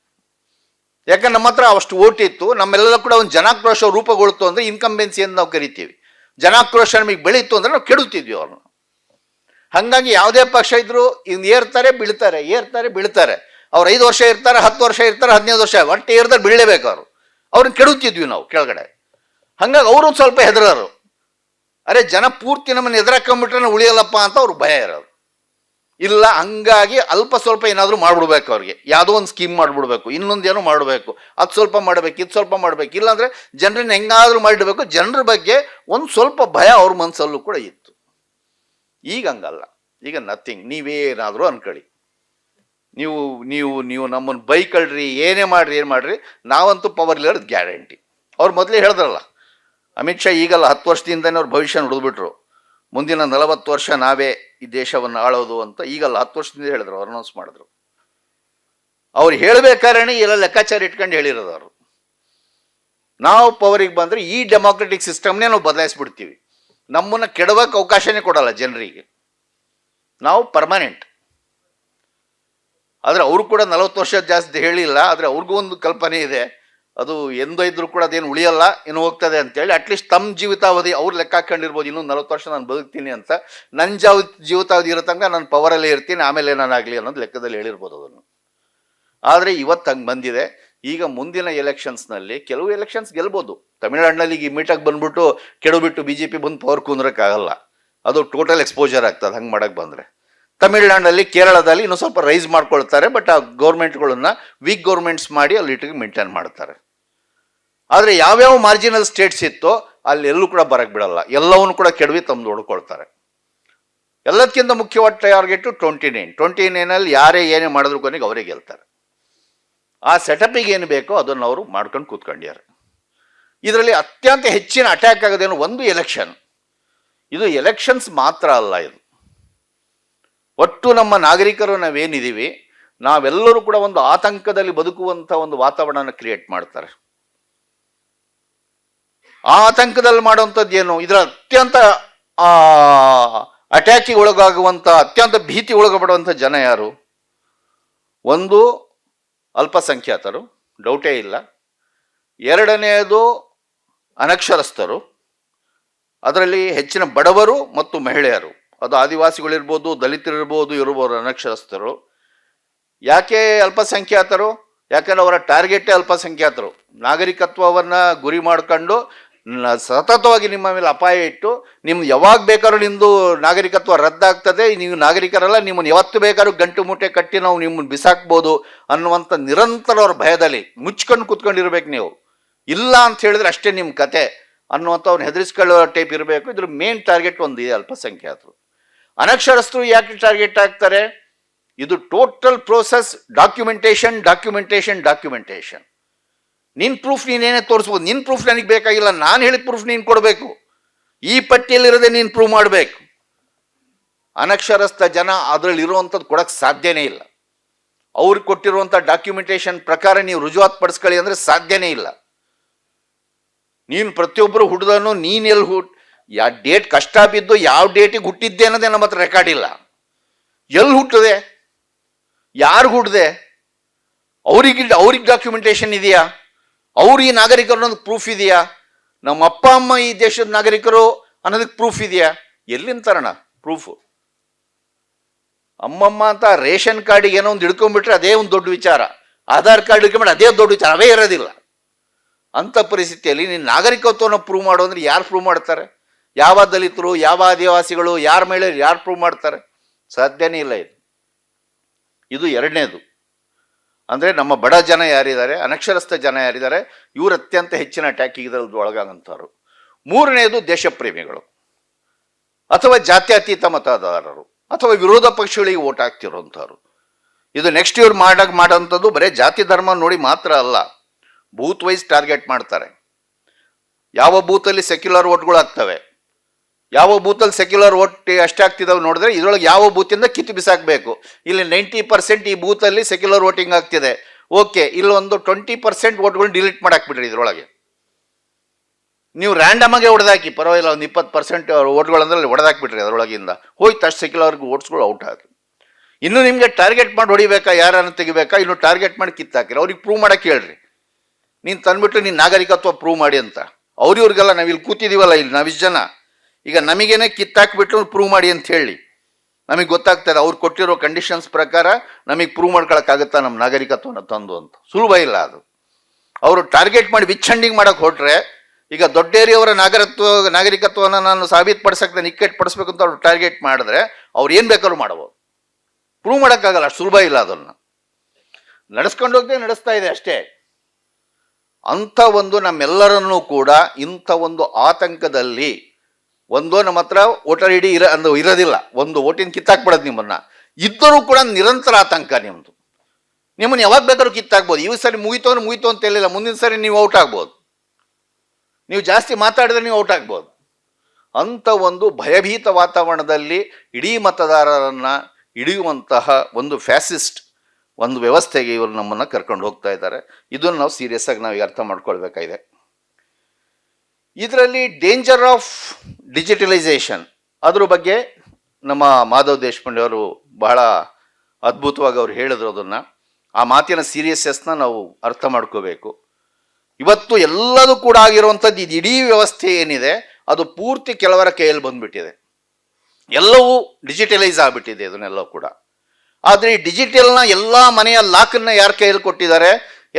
ಯಾಕಂದ್ರೆ ನಮ್ಮ ಹತ್ರ ಅಷ್ಟು ಓಟ್ ಇತ್ತು. ನಮ್ಮೆಲ್ಲ ಕೂಡ ಒಂದು ಜನಾಕ್ರೋಶ ರೂಪುಗೊಳ್ತು ಅಂದ್ರೆ ಇನ್ಕಂಬೆನ್ಸಿ ಅಂತ ನಾವು ಕರಿತೀವಿ. ಜನಾಕ್ರೋಶ ನಮಗೆ ಬೆಳೀತು ಅಂದ್ರೆ ನಾವು ಕೆಡುತ್ತಿದ್ವಿ ಅವ್ರನ್ನ. ಹಂಗಾಗಿ ಯಾವುದೇ ಪಕ್ಷ ಇದ್ರು ಇನ್ನು ಏರ್ತಾರೆ ಬೀಳ್ತಾರೆ. ಅವ್ರು 5 ವರ್ಷ ಇರ್ತಾರೆ, 10 ವರ್ಷ ಇರ್ತಾರೆ, 15 ವರ್ಷ, ಒಟ್ಟೆ ಏರ್ತಾರೆ ಬೀಳಲೇಬೇಕು ಅವರು. ಅವ್ರನ್ನ ಕೆಡುತ್ತಿದ್ವಿ ನಾವು ಕೆಳಗಡೆ. ಹಂಗಾಗಿ ಅವರು ಸ್ವಲ್ಪ ಹೆದರೋರು. ಅರೆ ಜನ ಪೂರ್ತಿ ನಮ್ಮನ್ನು ಎದುರಾಕೊಂಡ್ಬಿಟ್ರೆ ಉಳಿಯಲ್ಲಪ್ಪ ಅಂತ ಅವ್ರಿಗೆ ಭಯ ಇರೋರು. ಇಲ್ಲ, ಹಂಗಾಗಿ ಅಲ್ಪ ಸ್ವಲ್ಪ ಏನಾದರೂ ಮಾಡ್ಬಿಡ್ಬೇಕು ಅವ್ರಿಗೆ. ಯಾವುದೋ ಒಂದು ಸ್ಕೀಮ್ ಮಾಡಿಬಿಡ್ಬೇಕು, ಇನ್ನೊಂದೇನೋ ಮಾಡಬೇಕು, ಅದು ಸ್ವಲ್ಪ ಮಾಡಬೇಕು, ಇದು ಸ್ವಲ್ಪ ಮಾಡಬೇಕು. ಇಲ್ಲಾಂದ್ರೆ ಜನರನ್ನ ಹೆಂಗಾದ್ರೂ ಮಾಡಿಡಬೇಕು. ಜನರ ಬಗ್ಗೆ ಒಂದು ಸ್ವಲ್ಪ ಭಯ ಅವ್ರ ಮನಸ್ಸಲ್ಲೂ ಕೂಡ ಇತ್ತು. ಈಗ ಹಂಗಲ್ಲ. ಈಗ ನಥಿಂಗ್. ನೀವೇನಾದರೂ ಅನ್ಕೊಳ್ಳಿ, ನೀವು ನಮ್ಮನ್ನು ಬೈಕಳ್ರಿ, ಏನೇ ಮಾಡ್ರಿ, ನಾವಂತೂ ಪವರ್ ಇರೋದು ಗ್ಯಾರಂಟಿ. ಅವ್ರು ಮೊದಲೇ ಹೇಳಿದ್ರಲ್ಲ, ಅಮಿತ್ ಶಾ ಈಗಲ್ಲ 10 ವರ್ಷದಿಂದನೇ ಅವ್ರ ಭವಿಷ್ಯ ನುಡಿದ್ಬಿಟ್ರು. ಮುಂದಿನ 40 ವರ್ಷ ನಾವೇ ಈ ದೇಶವನ್ನು ಆಳೋದು ಅಂತ ಈಗಲ್ಲ 10 ವರ್ಷದಿಂದ ಹೇಳಿದ್ರು, ಅನೌನ್ಸ್ ಮಾಡಿದ್ರು. ಅವ್ರು ಹೇಳಬೇಕಾದ್ರೆ ಎಲ್ಲ ಲೆಕ್ಕಾಚಾರ ಇಟ್ಕೊಂಡು ಹೇಳಿರೋದು ಅವರು. ನಾವು ಪವರಿಗೆ ಬಂದರೆ ಈ ಡೆಮಾಕ್ರೆಟಿಕ್ ಸಿಸ್ಟಮ್ನೇ ನಾವು ಬದಲಾಯಿಸ್ಬಿಡ್ತೀವಿ. ನಮ್ಮನ್ನು ಕೆಡವಕ್ಕೆ ಅವಕಾಶನೇ ಕೊಡಲ್ಲ ಜನರಿಗೆ. ನಾವು ಪರ್ಮನೆಂಟ್. ಆದರೆ ಅವರು ಕೂಡ 40 ವರ್ಷ ಜಾಸ್ತಿ ಹೇಳಿಲ್ಲ. ಆದರೆ ಅವ್ರಿಗೂ ಒಂದು ಕಲ್ಪನೆ ಇದೆ, ಅದು ಎಂದೊಯ್ದ್ರು ಕೂಡ ಅದೇನು ಉಳಿಯಲ್ಲ, ಇನ್ನು ಹೋಗ್ತದೆ ಅಂತೇಳಿ. ಅಟ್ಲೀಸ್ಟ್ ತಮ್ಮ ಜೀವಿತಾವಧಿ ಅವ್ರು ಲೆಕ್ಕ ಹಾಕೊಂಡಿರ್ಬೋದು, ಇನ್ನೂ 40 ವರ್ಷ ನಾನು ಬದುಕ್ತೀನಿ ಅಂತ. ನನ್ನ ಜೀವಿತಾವಧಿ ಇರೋ ತನಕ ನಾನು ಪವರಲ್ಲೇ ಇರ್ತೀನಿ, ಆಮೇಲೆ ಏನಾಗಲಿ ಅನ್ನೋದು ಲೆಕ್ಕದಲ್ಲಿ ಹೇಳಿರ್ಬೋದು ಅದನ್ನು. ಆದರೆ ಇವತ್ತು ಹಂಗೆ ಬಂದಿದೆ. ಈಗ ಮುಂದಿನ ಎಲೆಕ್ಷನ್ಸ್ನಲ್ಲಿ ಕೆಲವು ಎಲೆಕ್ಷನ್ಸ್ ಗೆಲ್ಬೋದು. ತಮಿಳುನಾಡಿನಲ್ಲಿ ಈಗ ಮೀಟಾಗಿ ಬಂದ್ಬಿಟ್ಟು ಕೆಡಬಿಟ್ಟು BJP ಬಂದು ಪವರ್ ಕುಂದ್ರಕ್ಕಾಗಲ್ಲ. ಅದು ಟೋಟಲ್ ಎಕ್ಸ್ಪೋಜರ್ ಆಗ್ತದೆ ಹಂಗೆ ಮಾಡಕ್ಕೆ ಬಂದರೆ. ತಮಿಳ್ನಾಡಲ್ಲಿ ಕೇರಳದಲ್ಲಿ ಇನ್ನೂ ಸ್ವಲ್ಪ ರೈಸ್ ಮಾಡ್ಕೊಳ್ತಾರೆ, ಬಟ್ ಆ ಗೌರ್ಮೆಂಟ್ಗಳನ್ನ ವೀಕ್ ಗೌರ್ಮೆಂಟ್ಸ್ ಮಾಡಿ ಅಲ್ಲಿ ಇಟ್ಟಿಗೆ ಮೇಂಟೈನ್ ಮಾಡ್ತಾರೆ. ಆದರೆ ಯಾವ್ಯಾವ ಮಾರ್ಜಿನಲ್ ಸ್ಟೇಟ್ಸ್ ಇತ್ತೋ ಅಲ್ಲಿ ಎಲ್ಲೂ ಕೂಡ ಬರಕ್ಕೆ ಬಿಡಲ್ಲ, ಎಲ್ಲವನ್ನು ಕೂಡ ಕೆಡವಿ ತಮ್ಮದು ಹೊಡ್ಕೊಳ್ತಾರೆ. ಎಲ್ಲದಕ್ಕಿಂತ ಮುಖ್ಯವಾದ ಟಾರ್ಗೆಟು 29 ಯಾರೇ ಏನೇ ಮಾಡಿದ್ರು ಕೊನೆಗೆ ಅವರೇ ಗೆಲ್ತಾರೆ. ಆ ಸೆಟಪಿಗೆ ಏನು ಬೇಕೋ ಅದನ್ನು ಅವರು ಮಾಡ್ಕೊಂಡು ಕೂತ್ಕೊಂಡಿದ್ದಾರೆ. ಇದರಲ್ಲಿ ಅತ್ಯಂತ ಹೆಚ್ಚಿನ ಅಟ್ಯಾಕ್ ಆಗೋದೇನು ಒಂದು ಎಲೆಕ್ಷನ್. ಇದು ಎಲೆಕ್ಷನ್ಸ್ ಮಾತ್ರ ಅಲ್ಲ, ಇದು ಒಟ್ಟು ನಮ್ಮ ನಾಗರಿಕರು ನಾವೇನಿದ್ದೀವಿ ನಾವೆಲ್ಲರೂ ಕೂಡ ಒಂದು ಆತಂಕದಲ್ಲಿ ಬದುಕುವಂಥ ಒಂದು ವಾತಾವರಣ ಕ್ರಿಯೇಟ್ ಮಾಡ್ತಾರೆ. ಆ ಆತಂಕದಲ್ಲಿ ಮಾಡುವಂಥದ್ದು ಏನು, ಇದರ ಅತ್ಯಂತ ಅಟ್ಯಾಕಿಗೆ ಒಳಗಾಗುವಂಥ ಅತ್ಯಂತ ಭೀತಿ ಒಳಗಪಡುವಂಥ ಜನ ಯಾರು? ಒಂದು ಅಲ್ಪಸಂಖ್ಯಾತರು, ಡೌಟೇ ಇಲ್ಲ. ಎರಡನೆಯದು ಅನಕ್ಷರಸ್ಥರು, ಅದರಲ್ಲಿ ಹೆಚ್ಚಿನ ಬಡವರು ಮತ್ತು ಮಹಿಳೆಯರು. ಅದು ಆದಿವಾಸಿಗಳಿರ್ಬೋದು, ದಲಿತರಿರ್ಬೋದು, ಅನಕ್ಷರಸ್ಥರು. ಯಾಕೆ ಅಲ್ಪಸಂಖ್ಯಾತರು? ಯಾಕಂದ್ರೆ ಅವರ ಟಾರ್ಗೆಟೇ ಅಲ್ಪಸಂಖ್ಯಾತರು. ನಾಗರಿಕತ್ವವನ್ನು ಗುರಿ ಮಾಡಿಕೊಂಡು ಸತತವಾಗಿ ನಿಮ್ಮ ಮೇಲೆ ಅಪಾಯ ಇಟ್ಟು ನಿಮ್ದು ಯಾವಾಗ ಬೇಕಾದ್ರೂ ನಿಮ್ಮದು ನಾಗರಿಕತ್ವ ರದ್ದಾಗ್ತದೆ, ನೀವು ನಾಗರಿಕರಲ್ಲ, ನಿಮ್ಮನ್ನು ಯಾವತ್ತು ಬೇಕಾದ್ರೂ ಗಂಟು ಮೂಟೆ ಕಟ್ಟಿ ನಾವು ನಿಮ್ಮನ್ನು ಬಿಸಾಕ್ಬೋದು ಅನ್ನುವಂಥ ನಿರಂತರ ಅವ್ರ ಭಯದಲ್ಲಿ ಮುಚ್ಕೊಂಡು ಕೂತ್ಕೊಂಡಿರ್ಬೇಕು ನೀವು. ಇಲ್ಲ ಅಂತ ಹೇಳಿದ್ರೆ ಅಷ್ಟೇ ನಿಮ್ಮ ಕತೆ ಅನ್ನುವಂಥವ್ನು ಹೆದರಿಸ್ಕೊಳ್ಳೋ ಟೈಪ್ ಇರಬೇಕು. ಇದ್ರ ಮೇನ್ ಟಾರ್ಗೆಟ್ ಒಂದು ಇದೆ ಅಲ್ಪಸಂಖ್ಯಾತರು. ಅನಕ್ಷರಸ್ಥರು ಯಾಕೆ ಟಾರ್ಗೆಟ್ ಆಗ್ತಾರೆ? ಇದು ಟೋಟಲ್ ಪ್ರೋಸೆಸ್, ಡಾಕ್ಯುಮೆಂಟೇಶನ್. ನಿನ್ನ ಪ್ರೂಫ್ ನೀನೇನೇ ತೋರಿಸ್ಬೋದು. ನಿನ್ನ ಪ್ರೂಫ್ ನನಗೆ ಬೇಕಾಗಿಲ್ಲ, ನಾನು ಹೇಳಿದ ಪ್ರೂಫ್ ನೀನು ಕೊಡಬೇಕು. ಈ ಪಟ್ಟಿಯಲ್ಲಿರೋದೇ ನೀನು ಪ್ರೂವ್ ಮಾಡಬೇಕು. ಅನಕ್ಷರಸ್ಥ ಜನ ಅದರಲ್ಲಿ ಇರುವಂಥದ್ದು ಕೊಡಕ್ಕೆ ಸಾಧ್ಯನೇ ಇಲ್ಲ. ಅವ್ರಿಗೆ ಕೊಟ್ಟಿರುವಂಥ ಡಾಕ್ಯುಮೆಂಟೇಶನ್ ಪ್ರಕಾರ ನೀವು ರುಜುವಾತ್ ಪಡಿಸ್ಕೊಳ್ಳಿ ಅಂದರೆ ಸಾಧ್ಯನೇ ಇಲ್ಲ. ನೀನು ಪ್ರತಿಯೊಬ್ಬರು ಹುಟ್ಟಿದನು ನೀನು ಎಲ್ಲಿ ಯಾವ ಡೇಟ್ ಕಷ್ಟ ಬಿದ್ದು ಯಾವ ಡೇಟಿಗೆ ಹುಟ್ಟಿದ್ದೆ ಅನ್ನೋದೇ ನಮ್ಮ ಹತ್ರ ರೆಕಾರ್ಡ್ ಇಲ್ಲ. ಎಲ್ಲಿ ಹುಟ್ಟಿದೆ, ಯಾರು ಹುಟ್ಟಿದೆ, ಅವ್ರಿಗೆ ಡಾಕ್ಯುಮೆಂಟೇಶನ್ ಇದೆಯಾ? ಅವ್ರು ಈ ನಾಗರಿಕರು ಅನ್ನೋದಕ್ಕೆ ಪ್ರೂಫ್ ಇದೆಯಾ? ನಮ್ಮ ಅಪ್ಪ ಅಮ್ಮ ಈ ದೇಶದ ನಾಗರಿಕರು ಅನ್ನೋದಕ್ಕೆ ಪ್ರೂಫ್ ಇದೆಯಾ? ಎಲ್ಲಿಂದ ತರೋಣ ಪ್ರೂಫು? ಅಮ್ಮಮ್ಮ ಅಂತ ರೇಷನ್ ಕಾರ್ಡಿಗೆ ಏನೋ ಒಂದು ಹಿಡ್ಕೊಂಡ್ಬಿಟ್ರೆ ಅದೇ ಒಂದು ದೊಡ್ಡ ವಿಚಾರ, ಆಧಾರ್ ಕಾರ್ಡ್ ಹಿಡ್ಕೊಂಡ್ಬಿಟ್ರೆ ಅದೇ ದೊಡ್ಡ ವಿಚಾರ, ಅವೇ ಇರೋದಿಲ್ಲ. ಅಂಥ ಪರಿಸ್ಥಿತಿಯಲ್ಲಿ ನೀನು ನಾಗರಿಕತ್ವವನ್ನು ಪ್ರೂವ್ ಮಾಡು ಅಂದರೆ ಯಾರು ಪ್ರೂವ್ ಮಾಡ್ತಾರೆ? ಯಾವ ದಲಿತರು, ಯಾವ ಆದಿವಾಸಿಗಳು, ಯಾರ ಮೇಲೆ ಯಾರು ಪ್ರೂವ್ ಮಾಡ್ತಾರೆ? ಸಾಧ್ಯನೇ ಇಲ್ಲ. ಇದು ಎರಡನೇದು. ಅಂದರೆ ನಮ್ಮ ಬಡ ಜನ ಯಾರಿದ್ದಾರೆ, ಅನಕ್ಷರಸ್ಥ ಜನ ಯಾರಿದ್ದಾರೆ, ಇವರು ಅತ್ಯಂತ ಹೆಚ್ಚಿನ ಅಟ್ಯಾಕಿಗೆ ಇದರಲ್ಲಿ ಒಳಗಾಗಂಥವ್ರು. ಮೂರನೇದು ದೇಶಪ್ರೇಮಿಗಳು ಅಥವಾ ಜಾತ್ಯತೀತ ಮತದಾರರು ಅಥವಾ ವಿರೋಧ ಪಕ್ಷಗಳಿಗೆ ಓಟ್ ಹಾಕ್ತಿರೋಂಥವ್ರು. ಇದು ನೆಕ್ಸ್ಟ್ ಇವ್ರು ಮಾಡೋಂಥದ್ದು ಬರೀ ಜಾತಿ ಧರ್ಮ ನೋಡಿ ಮಾತ್ರ ಅಲ್ಲ, ಬೂತ್ ವೈಸ್ ಟಾರ್ಗೆಟ್ ಮಾಡ್ತಾರೆ. ಯಾವ ಬೂತಲ್ಲಿ ಸೆಕ್ಯುಲರ್ ಓಟ್ಗಳು ಆಗ್ತವೆ, ಯಾವ ಬೂತಲ್ಲಿ ಸೆಕ್ಯುಲರ್ ಓಟ್ ಅಷ್ಟೇ ಆಗ್ತಿದ್ದಾವೆ ನೋಡಿದ್ರೆ ಇದರೊಳಗೆ ಯಾವ ಬೂತಿಂದ ಕಿತ್ತು ಬಿಸಾಕಬೇಕು. ಇಲ್ಲಿ 90% ಈ ಬೂತಲ್ಲಿ ಸೆಕ್ಯುಲರ್ ವೋಟಿಂಗ್ ಆಗ್ತಿದೆ, ಓಕೆ, ಇಲ್ಲೊಂದು 20% ಓಟ್ಗಳು ಡಿಲೀಟ್ ಮಾಡಾಕ್ಬಿಡ್ರಿ. ಇದರೊಳಗೆ ನೀವು ರ್ಯಾಂಡಮ್ ಆಗಿ ಹೊಡೆದಾಕಿ, ಪರವಾಗಿಲ್ಲ, ಒಂದು 20% ಓಟ್ಗಳಂದ್ರೆ ಹೊಡೆದಾಕ್ಬಿಟ್ರಿ. ಅದರೊಳಗಿಂದ ಹೋಯ್ತು ಅಷ್ಟು ಸೆಕ್ಯುಲರ್ಗೆ ಓಟ್ಸ್ಗಳು ಔಟ್ ಆದ್ರು. ಇನ್ನು ನಿಮಗೆ ಟಾರ್ಗೆಟ್ ಮಾಡಿ ಹೊಡಿಬೇಕಾ, ಯಾರನ್ನು ತೆಗಿಬೇಕಾ, ಇನ್ನು ಟಾರ್ಗೆಟ್ ಮಾಡಿ ಕಿತ್ತಾಕಿರಿ. ಅವ್ರಿಗೆ ಪ್ರೂವ್ ಮಾಡಕ್ಕೆ ಹೇಳ್ರಿ, ನೀನು ತಂದ್ಬಿಟ್ಟು ನೀನು ನಾಗರಿಕತ್ವ ಪ್ರೂವ್ ಮಾಡಿ ಅಂತ. ಅವ್ರಿಗೆಲ್ಲ ನಾವು ಇಲ್ಲಿ ಕೂತಿದ್ದೀವಲ್ಲ, ಇಲ್ಲಿ ನಾವಿಷ್ಟು ಜನ, ಈಗ ನಮಗೇನೆ ಕಿತ್ತಾಕ್ಬಿಟ್ಟು ಪ್ರೂವ್ ಮಾಡಿ ಅಂತ ಹೇಳಿ ನಮಗೆ ಗೊತ್ತಾಗ್ತದೆ ಅವ್ರು ಕೊಟ್ಟಿರೋ ಕಂಡೀಷನ್ಸ್ ಪ್ರಕಾರ ನಮಗೆ ಪ್ರೂವ್ ಮಾಡ್ಕೊಳಕ್ಕಾಗತ್ತಾ ನಮ್ಮ ನಾಗರಿಕತ್ವನ ತಂದು ಅಂತ. ಸುಲಭ ಇಲ್ಲ ಅದು. ಅವರು ಟಾರ್ಗೆಟ್ ಮಾಡಿ ವಿಚ್-ಹಂಡಿಂಗ್ ಮಾಡಕ್ಕೆ ಹೊರಟ್ರೆ, ಈಗ ದೊಡ್ಡೇರಿಯವರ ನಾಗರಿಕತ್ವನ ನಾನು ಸಾಬೀತುಪಡಿಸಕ್ಕೆ ನಿಕ್ಕಟ್ಟು ಪಡಿಸ್ಬೇಕು ಅಂತ ಅವ್ರು ಟಾರ್ಗೆಟ್ ಮಾಡಿದ್ರೆ ಅವ್ರು ಏನು ಬೇಕಾದ್ರೂ ಮಾಡ್ಬೋದು. ಪ್ರೂವ್ ಮಾಡೋಕ್ಕಾಗಲ್ಲ, ಅಷ್ಟು ಸುಲಭ ಇಲ್ಲ. ಅದನ್ನು ನಡೆಸ್ಕೊಂಡು ಹೋಗದೆ ನಡೆಸ್ತಾ ಇದೆ ಅಷ್ಟೇ. ಅಂಥ ಒಂದು ನಮ್ಮೆಲ್ಲರನ್ನೂ ಕೂಡ ಇಂಥ ಒಂದು ಆತಂಕದಲ್ಲಿ, ಒಂದು ನಮ್ಮ ಹತ್ರ ವೋಟರ್ ಐ ಡಿ ಇರೋದಿಲ್ಲ, ಒಂದು ಓಟಿನ ಕಿತ್ತಾಕ್ಬಿಡೋದು ನಿಮ್ಮನ್ನು, ಇದ್ದರೂ ಕೂಡ ನಿರಂತರ ಆತಂಕ ನಿಮ್ಮದು. ನಿಮ್ಮನ್ನು ಯಾವಾಗ ಬೇಕಾದ್ರೂ ಕಿತ್ತಾಕ್ಬೋದು. ಈ ಸರಿ ಮುಗಿತು ಅಂತ ಹೇಳಿಲ್ಲ, ಮುಂದಿನ ಸರಿ ನೀವು ಔಟ್ ಆಗ್ಬೋದು, ನೀವು ಜಾಸ್ತಿ ಮಾತಾಡಿದ್ರೆ ನೀವು ಔಟ್ ಆಗ್ಬೋದು. ಅಂಥ ಒಂದು ಭಯಭೀತ ವಾತಾವರಣದಲ್ಲಿ ಇಡೀ ಮತದಾರರನ್ನು ಹಿಡಿಯುವಂತಹ ಒಂದು ಫ್ಯಾಸಿಸ್ಟ್ ಒಂದು ವ್ಯವಸ್ಥೆಗೆ ಇವರು ನಮ್ಮನ್ನು ಕರ್ಕೊಂಡು ಹೋಗ್ತಾ ಇದ್ದಾರೆ. ಇದನ್ನು ನಾವು ಸೀರಿಯಸ್ ಆಗಿ ನಾವು ಅರ್ಥ ಮಾಡ್ಕೊಳ್ಬೇಕಾಗಿದೆ. ಇದರಲ್ಲಿ ಡೇಂಜರ್ ಆಫ್ ಡಿಜಿಟಲೈಸೇಷನ್ ಅದ್ರ ಬಗ್ಗೆ ನಮ್ಮ ಮಾಧವ್ ದೇಶಪಾಂಡೆ ಅವರು ಬಹಳ ಅದ್ಭುತವಾಗಿ ಅವ್ರು ಹೇಳಿದ್ರು. ಅದನ್ನು, ಆ ಮಾತಿನ ಸೀರಿಯಸ್ನೆಸ್ನ ನಾವು ಅರ್ಥ ಮಾಡ್ಕೋಬೇಕು. ಇವತ್ತು ಎಲ್ಲದೂ ಕೂಡ ಆಗಿರುವಂಥದ್ದು ಇದು ಇಡೀ ವ್ಯವಸ್ಥೆ ಏನಿದೆ ಅದು ಪೂರ್ತಿ ಕೆಲವರ ಕೈಯಲ್ಲಿ ಬಂದುಬಿಟ್ಟಿದೆ. ಎಲ್ಲವೂ ಡಿಜಿಟಲೈಸ್ ಆಗಿಬಿಟ್ಟಿದೆ ಇದನ್ನೆಲ್ಲವೂ ಕೂಡ. ಆದರೆ ಈ ಡಿಜಿಟಲ್ನ ಎಲ್ಲ ಮನೆಯ ಲಾಕನ್ನು ಯಾರ ಕೈಯಲ್ಲಿ ಕೊಟ್ಟಿದ್ದಾರೆ?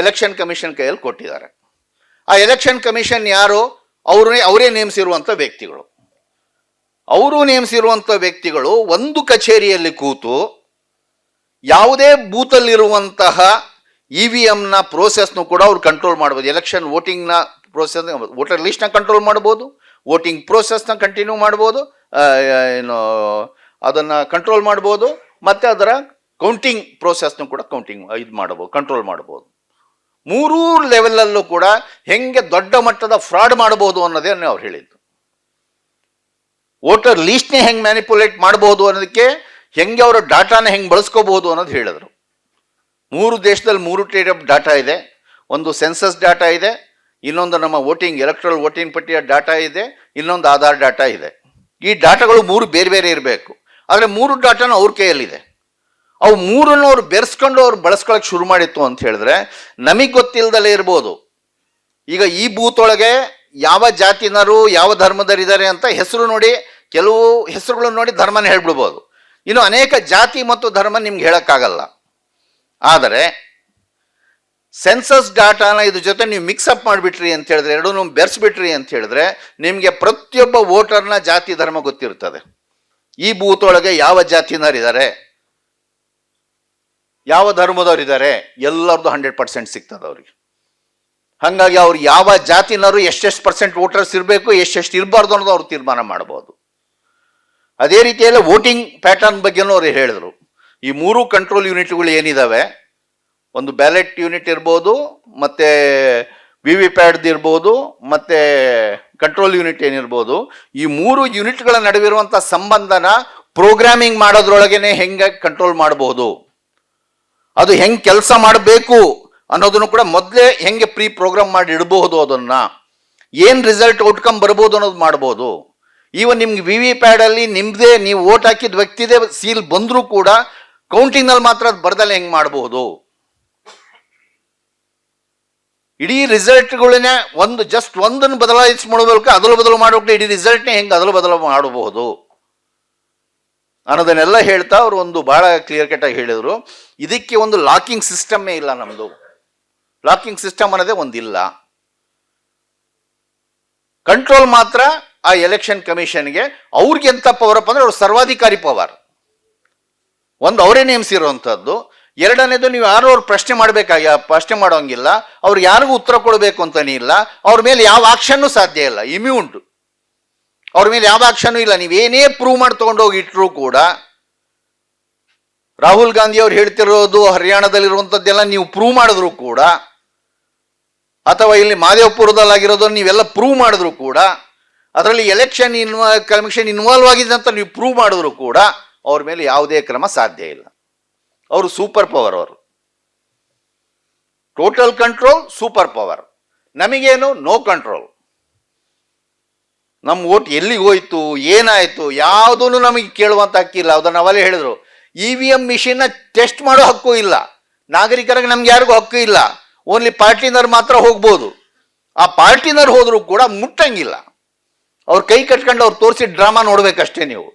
ಎಲೆಕ್ಷನ್ ಕಮಿಷನ್ ಕೈಯಲ್ಲಿ ಕೊಟ್ಟಿದ್ದಾರೆ. ಆ ಎಲೆಕ್ಷನ್ ಕಮಿಷನ್ ಯಾರು? ಅವರೇ ನೇಮಿಸಿರುವಂಥ ವ್ಯಕ್ತಿಗಳು. ಅವರು ನೇಮಿಸಿರುವಂಥ ವ್ಯಕ್ತಿಗಳು ಒಂದು ಕಚೇರಿಯಲ್ಲಿ ಕೂತು ಯಾವುದೇ ಬೂತಲ್ಲಿರುವಂತಹ EVMನ ಪ್ರೋಸೆಸ್ನು ಕೂಡ ಅವ್ರು ಕಂಟ್ರೋಲ್ ಮಾಡ್ಬೋದು. ಎಲೆಕ್ಷನ್ ವೋಟಿಂಗ್ನ ಪ್ರೋಸೆಸ್, ವೋಟರ್ ಲಿಸ್ಟ್ನ ಕಂಟ್ರೋಲ್ ಮಾಡ್ಬೋದು, ವೋಟಿಂಗ್ ಪ್ರೋಸೆಸ್ನ ಕಂಟಿನ್ಯೂ ಮಾಡ್ಬೋದು, ಏನು ಅದನ್ನು ಕಂಟ್ರೋಲ್ ಮಾಡ್ಬೋದು, ಮತ್ತು ಅದರ ಕೌಂಟಿಂಗ್ ಪ್ರೋಸೆಸ್ನು ಕೂಡ ಮಾಡ್ಬೋದು, ಕಂಟ್ರೋಲ್ ಮಾಡ್ಬೋದು. ಮೂರೂ ಲೆವೆಲಲ್ಲೂ ಕೂಡ ಹೆಂಗೆ ದೊಡ್ಡ ಮಟ್ಟದ ಫ್ರಾಡ್ ಮಾಡ್ಬೋದು ಅನ್ನೋದೇ ಅವ್ರು ಹೇಳಿದ್ದು. ವೋಟರ್ ಲೀಸ್ಟ್ನೇ ಹೆಂಗೆ ಮ್ಯಾನಿಪುಲೇಟ್ ಮಾಡ್ಬೋದು ಅನ್ನೋದಕ್ಕೆ ಹೆಂಗೆ ಅವರ ಡಾಟಾನ ಹೆಂಗೆ ಬಳಸ್ಕೋಬಹುದು ಅನ್ನೋದು ಹೇಳಿದ್ರು. ದೇಶದಲ್ಲಿ 3 ಟೈಪ್ ಆಫ್ ಡಾಟಾ ಇದೆ. ಒಂದು ಸೆನ್ಸಸ್ ಡಾಟಾ ಇದೆ, ಇನ್ನೊಂದು ನಮ್ಮ ಎಲೆಕ್ಟ್ರಲ್ ವೋಟಿಂಗ್ ಪಟ್ಟಿಯ ಡಾಟಾ ಇದೆ, ಇನ್ನೊಂದು ಆಧಾರ್ ಡಾಟಾ ಇದೆ. ಈ ಡಾಟಾಗಳು 3 ಬೇರೆ ಬೇರೆ ಇರಬೇಕು. ಆದರೆ 3 ಡಾಟಾನು ಅವ್ರ ಕೈಯಲ್ಲಿದೆ. ಅವು 3 ಅವ್ರು ಬೆರೆಸ್ಕೊಂಡು ಅವ್ರು ಬಳಸ್ಕೊಳಕ್ಕೆ ಶುರು ಮಾಡಿತ್ತು ಅಂತ ಹೇಳಿದ್ರೆ ನಮಗೆ ಗೊತ್ತಿಲ್ಲದಲ್ಲೇ ಇರ್ಬೋದು. ಈಗ ಈ ಬೂತ್ ಒಳಗೆ ಯಾವ ಜಾತಿನರು ಯಾವ ಧರ್ಮದರಿದ್ದಾರೆ ಅಂತ ಹೆಸರು ನೋಡಿ, ಕೆಲವು ಹೆಸರುಗಳು ನೋಡಿ ಧರ್ಮನ ಹೇಳ್ಬಿಡ್ಬೋದು. ಇನ್ನು ಅನೇಕ ಜಾತಿ ಮತ್ತು ಧರ್ಮ ನಿಮ್ಗೆ ಹೇಳಕ್ಕಾಗಲ್ಲ. ಆದರೆ ಸೆನ್ಸಸ್ ಡಾಟಾನ ಇದ್ರ ಜೊತೆ ನೀವು ಮಿಕ್ಸಪ್ ಮಾಡಿಬಿಟ್ರಿ ಅಂತ ಹೇಳಿದ್ರೆ, ಎರಡೂ ಬೆರೆಸ್ಬಿಟ್ರಿ ಅಂತ ಹೇಳಿದ್ರೆ ನಿಮಗೆ ಪ್ರತಿಯೊಬ್ಬ ವೋಟರ್ನ ಜಾತಿ ಧರ್ಮ ಗೊತ್ತಿರ್ತದೆ. ಈ ಬೂತ್ ಒಳಗೆ ಯಾವ ಜಾತಿನರಿದ್ದಾರೆ, ಯಾವ ಧರ್ಮದವರಿದ್ದಾರೆ, ಎಲ್ಲರದ್ದು 100% ಸಿಗ್ತದೆ ಅವ್ರಿಗೆ. ಹಾಗಾಗಿ ಅವ್ರು ಯಾವ ಜಾತಿನರು ಎಷ್ಟೆಷ್ಟು ಪರ್ಸೆಂಟ್ ವೋಟರ್ಸ್ ಇರಬೇಕು, ಎಷ್ಟೆಷ್ಟು ಇರಬಾರ್ದು ಅನ್ನೋದು ಅವ್ರು ತೀರ್ಮಾನ ಮಾಡ್ಬೋದು. ಅದೇ ರೀತಿಯಲ್ಲೇ ವೋಟಿಂಗ್ ಪ್ಯಾಟರ್ನ್ ಬಗ್ಗೆನೂ ಅವ್ರು ಹೇಳಿದ್ರು. ಈ 3 ಕಂಟ್ರೋಲ್ ಯೂನಿಟ್ಗಳು ಏನಿದಾವೆ, ಒಂದು ಬ್ಯಾಲೆಟ್ ಯೂನಿಟ್ ಇರ್ಬೋದು, ಮತ್ತೆ VVPAT ಇರ್ಬೋದು, ಮತ್ತೆ ಕಂಟ್ರೋಲ್ ಯೂನಿಟ್ ಏನಿರ್ಬೋದು, ಈ 3 ಯೂನಿಟ್ಗಳ ನಡುವಿರುವಂಥ ಸಂಬಂಧನ ಪ್ರೋಗ್ರಾಮಿಂಗ್ ಮಾಡೋದ್ರೊಳಗೇನೆ ಹೆಂಗೆ ಕಂಟ್ರೋಲ್ ಮಾಡಬಹುದು, ಅದು ಹೆಂಗೆ ಕೆಲಸ ಮಾಡಬೇಕು ಅನ್ನೋದನ್ನು ಕೂಡ ಮೊದಲೇ ಹೆಂಗೆ ಪ್ರೋಗ್ರಾಮ್ ಮಾಡಿ ಇಡಬಹುದು, ಅದನ್ನ ಏನು ರಿಸಲ್ಟ್ ಔಟ್ಕಮ್ ಬರ್ಬೋದು ಅನ್ನೋದು ಮಾಡ್ಬೋದು. ಈವನ್ ನಿಮ್ಗೆ VVPAT ಅಲ್ಲಿ ನಿಮ್ದೇ ನೀವು ವೋಟ್ ಹಾಕಿದ ವ್ಯಕ್ತಿದೇ ಸೀಲ್ ಬಂದರೂ ಕೂಡ ಕೌಂಟಿಂಗ್ನಲ್ಲಿ ಮಾತ್ರ ಅದು ಬರ್ದಲ್ಲೇ ಹೆಂಗೆ ಮಾಡಬಹುದು. ಇಡೀ ರಿಸಲ್ಟ್ಗಳನ್ನೇ ಒಂದನ್ನು ಬದಲಾಯಿಸಿ ಮಾಡಬೇಕು, ಅದಲು ಮಾಡಬೇಕು, ಇಡೀ ರಿಸಲ್ಟ್ನೇ ಹೆಂಗೆ ಅದಲು ಮಾಡಬಹುದು ಅನ್ನೋದನ್ನೆಲ್ಲ ಹೇಳ್ತಾ ಅವರು ಒಂದು ಬಹಳ ಕ್ಲಿಯರ್ ಕಟ್ ಆಗಿ ಹೇಳಿದ್ರು. ಇದಕ್ಕೆ ಒಂದು ಲಾಕಿಂಗ್ ಸಿಸ್ಟಮ್ಮೇ ಇಲ್ಲ, ನಮ್ದು ಲಾಕಿಂಗ್ ಸಿಸ್ಟಮ್ ಅನ್ನೋದೇ ಒಂದಿಲ್ಲ. ಕಂಟ್ರೋಲ್ ಮಾತ್ರ ಆ ಎಲೆಕ್ಷನ್ ಕಮಿಷನ್ಗೆ. ಅವ್ರಿಗೆ ಎಂತ ಪವರ್ ಅಪ್ ಅಂದ್ರೆ ಅವ್ರ ಸರ್ವಾಧಿಕಾರಿ ಪವರ್. ಒಂದು ಅವರೇ ನೇಮಿಸಿರುವಂಥದ್ದು. ಎರಡನೇದು, ನೀವು ಯಾರು ಅವ್ರು ಪ್ರಶ್ನೆ ಮಾಡೋಂಗಿಲ್ಲ, ಅವ್ರು ಯಾರಿಗೂ ಉತ್ತರ ಕೊಡಬೇಕು ಅಂತಾನೆ ಇಲ್ಲ, ಅವ್ರ ಮೇಲೆ ಯಾವ ಆಕ್ಷನ್ನು ಸಾಧ್ಯ ಇಲ್ಲ, ಇಮ್ಯೂನ್ಡ್. ಅವ್ರ ಮೇಲೆ ಯಾವ ಆಕ್ಷನ್ನು ಇಲ್ಲ. ನೀವೇನೇ ಪ್ರೂವ್ ಮಾಡಿ ತಗೊಂಡೋಗಿ ಇಟ್ಟರು ಕೂಡ, ರಾಹುಲ್ ಗಾಂಧಿ ಅವ್ರು ಹೇಳ್ತಿರೋದು ಹರಿಯಾಣದಲ್ಲಿರುವಂಥದ್ದೆಲ್ಲ ನೀವು ಪ್ರೂವ್ ಮಾಡಿದ್ರು ಕೂಡ, ಅಥವಾ ಇಲ್ಲಿ ಮಾದೇವಪುರದಲ್ಲಾಗಿರೋದು ನೀವೆಲ್ಲ ಪ್ರೂವ್ ಮಾಡಿದ್ರು ಕೂಡ, ಅದರಲ್ಲಿ ಎಲೆಕ್ಷನ್ ಕಮಿಷನ್ ಇನ್ವಾಲ್ವ್ ಆಗಿದೆ ಅಂತ ನೀವು ಪ್ರೂವ್ ಮಾಡಿದ್ರು ಕೂಡ ಅವ್ರ ಮೇಲೆ ಯಾವುದೇ ಕ್ರಮ ಸಾಧ್ಯ ಇಲ್ಲ. ಅವರು ಸೂಪರ್ ಪವರ್. ಅವರು ಟೋಟಲ್ ಕಂಟ್ರೋಲ್, ಸೂಪರ್ ಪವರ್. ನಮಗೇನು ನೋ ಕಂಟ್ರೋಲ್. ನಮ್ಮ ವೋಟ್ ಎಲ್ಲಿಗೆ ಹೋಯ್ತು, ಏನಾಯ್ತು, ಯಾವುದೂ ನಮಗೆ ಕೇಳುವಂತ ಹಕ್ಕಿಲ್ಲ. ಅದನ್ನ ಅವಲೇ ಹೇಳಿದ್ರು. EVM ಮಿಷಿನ್ನ ಟೆಸ್ಟ್ ಮಾಡೋ ಹಕ್ಕು ಇಲ್ಲ ನಾಗರಿಕರಿಗೆ, ನಮ್ಗೆ ಯಾರಿಗೂ ಹಕ್ಕು ಇಲ್ಲ. ಓನ್ಲಿ ಪಾರ್ಟಿನರ್ ಮಾತ್ರ ಹೋಗ್ಬೋದು. ಆ ಪಾರ್ಟಿನರ್ ಹೋದ್ರು ಕೂಡ ಮುಟ್ಟಂಗಿಲ್ಲ. ಅವ್ರ ಕೈ ಕಟ್ಕೊಂಡು ಅವ್ರು ತೋರಿಸಿ ಡ್ರಾಮಾ ನೋಡ್ಬೇಕಷ್ಟೇ. ನೀವು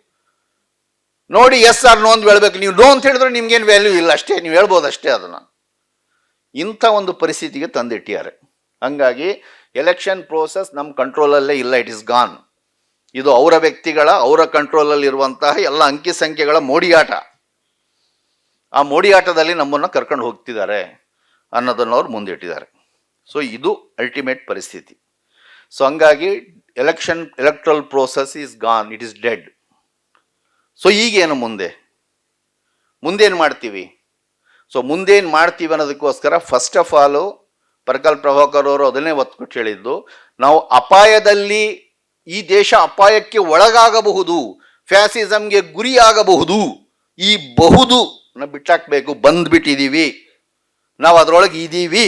ನೋಡಿ ಎಸ್ ಆರ್ ನೋ ಅಂತ ಹೇಳ್ಬೇಕು. ನೀವು ನೋ ಅಂತ ಹೇಳಿದ್ರೆ ನಿಮ್ಗೇನು ವ್ಯಾಲ್ಯೂ ಇಲ್ಲ, ಅಷ್ಟೇ ನೀವು ಹೇಳ್ಬೋದು ಅಷ್ಟೇ. ಅದನ್ನ ಇಂಥ ಒಂದು ಪರಿಸ್ಥಿತಿಗೆ ತಂದಿಟ್ಟಿದ್ದಾರೆ. ಹಂಗಾಗಿ ಎಲೆಕ್ಷನ್ ಪ್ರೋಸೆಸ್ ನಮ್ಮ ಕಂಟ್ರೋಲಲ್ಲೇ ಇಲ್ಲ, ಇಟ್ ಇಸ್ ಗಾನ್. ಇದು ಅವರ ವ್ಯಕ್ತಿಗಳ, ಅವರ ಕಂಟ್ರೋಲಲ್ಲಿ ಇರುವಂತಹ ಎಲ್ಲ ಅಂಕಿ ಸಂಖ್ಯೆಗಳ ಮೋಡಿಯಾಟ. ಆ ಮೋಡಿಯಾಟದಲ್ಲಿ ನಮ್ಮನ್ನು ಕರ್ಕೊಂಡು ಹೋಗ್ತಿದ್ದಾರೆ ಅನ್ನೋದನ್ನು ಅವ್ರು ಮುಂದಿಟ್ಟಿದ್ದಾರೆ. ಸೊ ಇದು ಅಲ್ಟಿಮೇಟ್ ಪರಿಸ್ಥಿತಿ. ಸೊ ಹಂಗಾಗಿ electoral process is gone, it is dead. So ಈಗೇನು ಮುಂದೇನು ಮಾಡ್ತೀವಿ? ಸೊ ಮುಂದೇನು ಮಾಡ್ತೀವಿ ಅನ್ನೋದಕ್ಕೋಸ್ಕರ ಫಸ್ಟ್ ಆಫ್ ಆಲು ಪರ್ಕಲ್ ಪ್ರಭಾಕರ್ ಅವರು ಅದನ್ನೇ ಒತ್ತು ಕೊಟ್ಟು ಹೇಳಿದ್ದು, ನಾವು ಅಪಾಯದಲ್ಲಿ, ಈ ದೇಶ ಅಪಾಯಕ್ಕೆ ಒಳಗಾಗಬಹುದು, ಫ್ಯಾಸಿಸಮ್ಗೆ ಗುರಿಯಾಗಬಹುದು, ಈ ಬಹುದು ಬಿಟ್ಟಾಕ್ಬೇಕು. ಬಂದ್ಬಿಟ್ಟಿದ್ದೀವಿ, ನಾವು ಅದರೊಳಗೆ ಇದ್ದೀವಿ,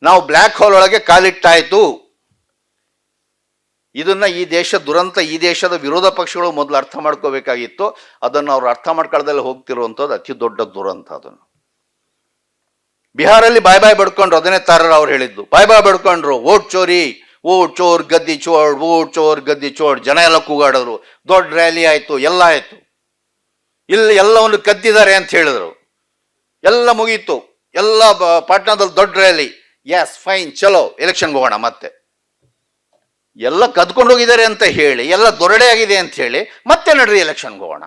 ನಾವು ಬ್ಲ್ಯಾಕ್ ಹೋಲ್ ಒಳಗೆ ಕಾಲಿಟ್ಟಾಯ್ತು. ಇದನ್ನ ಈ ದೇಶ ದುರಂತ, ಈ ದೇಶದ ವಿರೋಧ ಪಕ್ಷಗಳು ಮೊದಲು ಅರ್ಥ ಮಾಡ್ಕೋಬೇಕಾಗಿತ್ತು. ಅದನ್ನು ಅವ್ರು ಅರ್ಥ ಮಾಡ್ಕೊಳ್ಳೋದೆಲ್ಲ ಹೋಗ್ತಿರುವಂಥದ್ದು ಅತಿ ದೊಡ್ಡ ದುರಂತ. ಅದನ್ನು ಬಿಹಾರಲ್ಲಿ ಬಾಯ್ ಬಡ್ಕೊಂಡ್ರು. ಅದನ್ನೇ ತಾರರ್ ಅವ್ರು ಹೇಳಿದ್ದು, ಬಾಯ್ ಬಡ್ಕೊಂಡ್ರು. ವೋಟ್ ಚೋರಿ, ವೋಟ್ ಚೋರ್ ಗದ್ದಿ ಚೋರ್, ವೋಟ್ ಚೋರ್ ಗದ್ದಿ ಚೋರ್. ಜನ ಎಲ್ಲ ಕೂಗಾಡಿದ್ರು, ದೊಡ್ಡ ರ್ಯಾಲಿ ಆಯ್ತು, ಎಲ್ಲ ಆಯ್ತು. ಇಲ್ಲಿ ಎಲ್ಲವನ್ನು ಕದ್ದಿದ್ದಾರೆ ಅಂತ ಹೇಳಿದ್ರು. ಎಲ್ಲ ಮುಗೀತು, ಎಲ್ಲ ಪಾಟ್ನಾದಲ್ಲಿ ದೊಡ್ಡ ರ್ಯಾಲಿ. ಎಸ್ ಫೈನ್, ಚಲೋ ಎಲೆಕ್ಷನ್ಗೆ ಹೋಗೋಣ. ಮತ್ತೆ ಎಲ್ಲ ಕದ್ಕೊಂಡು ಹೋಗಿದ್ದಾರೆ ಅಂತ ಹೇಳಿ, ಎಲ್ಲ ದೊರಡೆ ಆಗಿದೆ ಅಂತ ಹೇಳಿ ಮತ್ತೆ ನಡ್ರಿ ಎಲೆಕ್ಷನ್ಗೆ ಹೋಗೋಣ.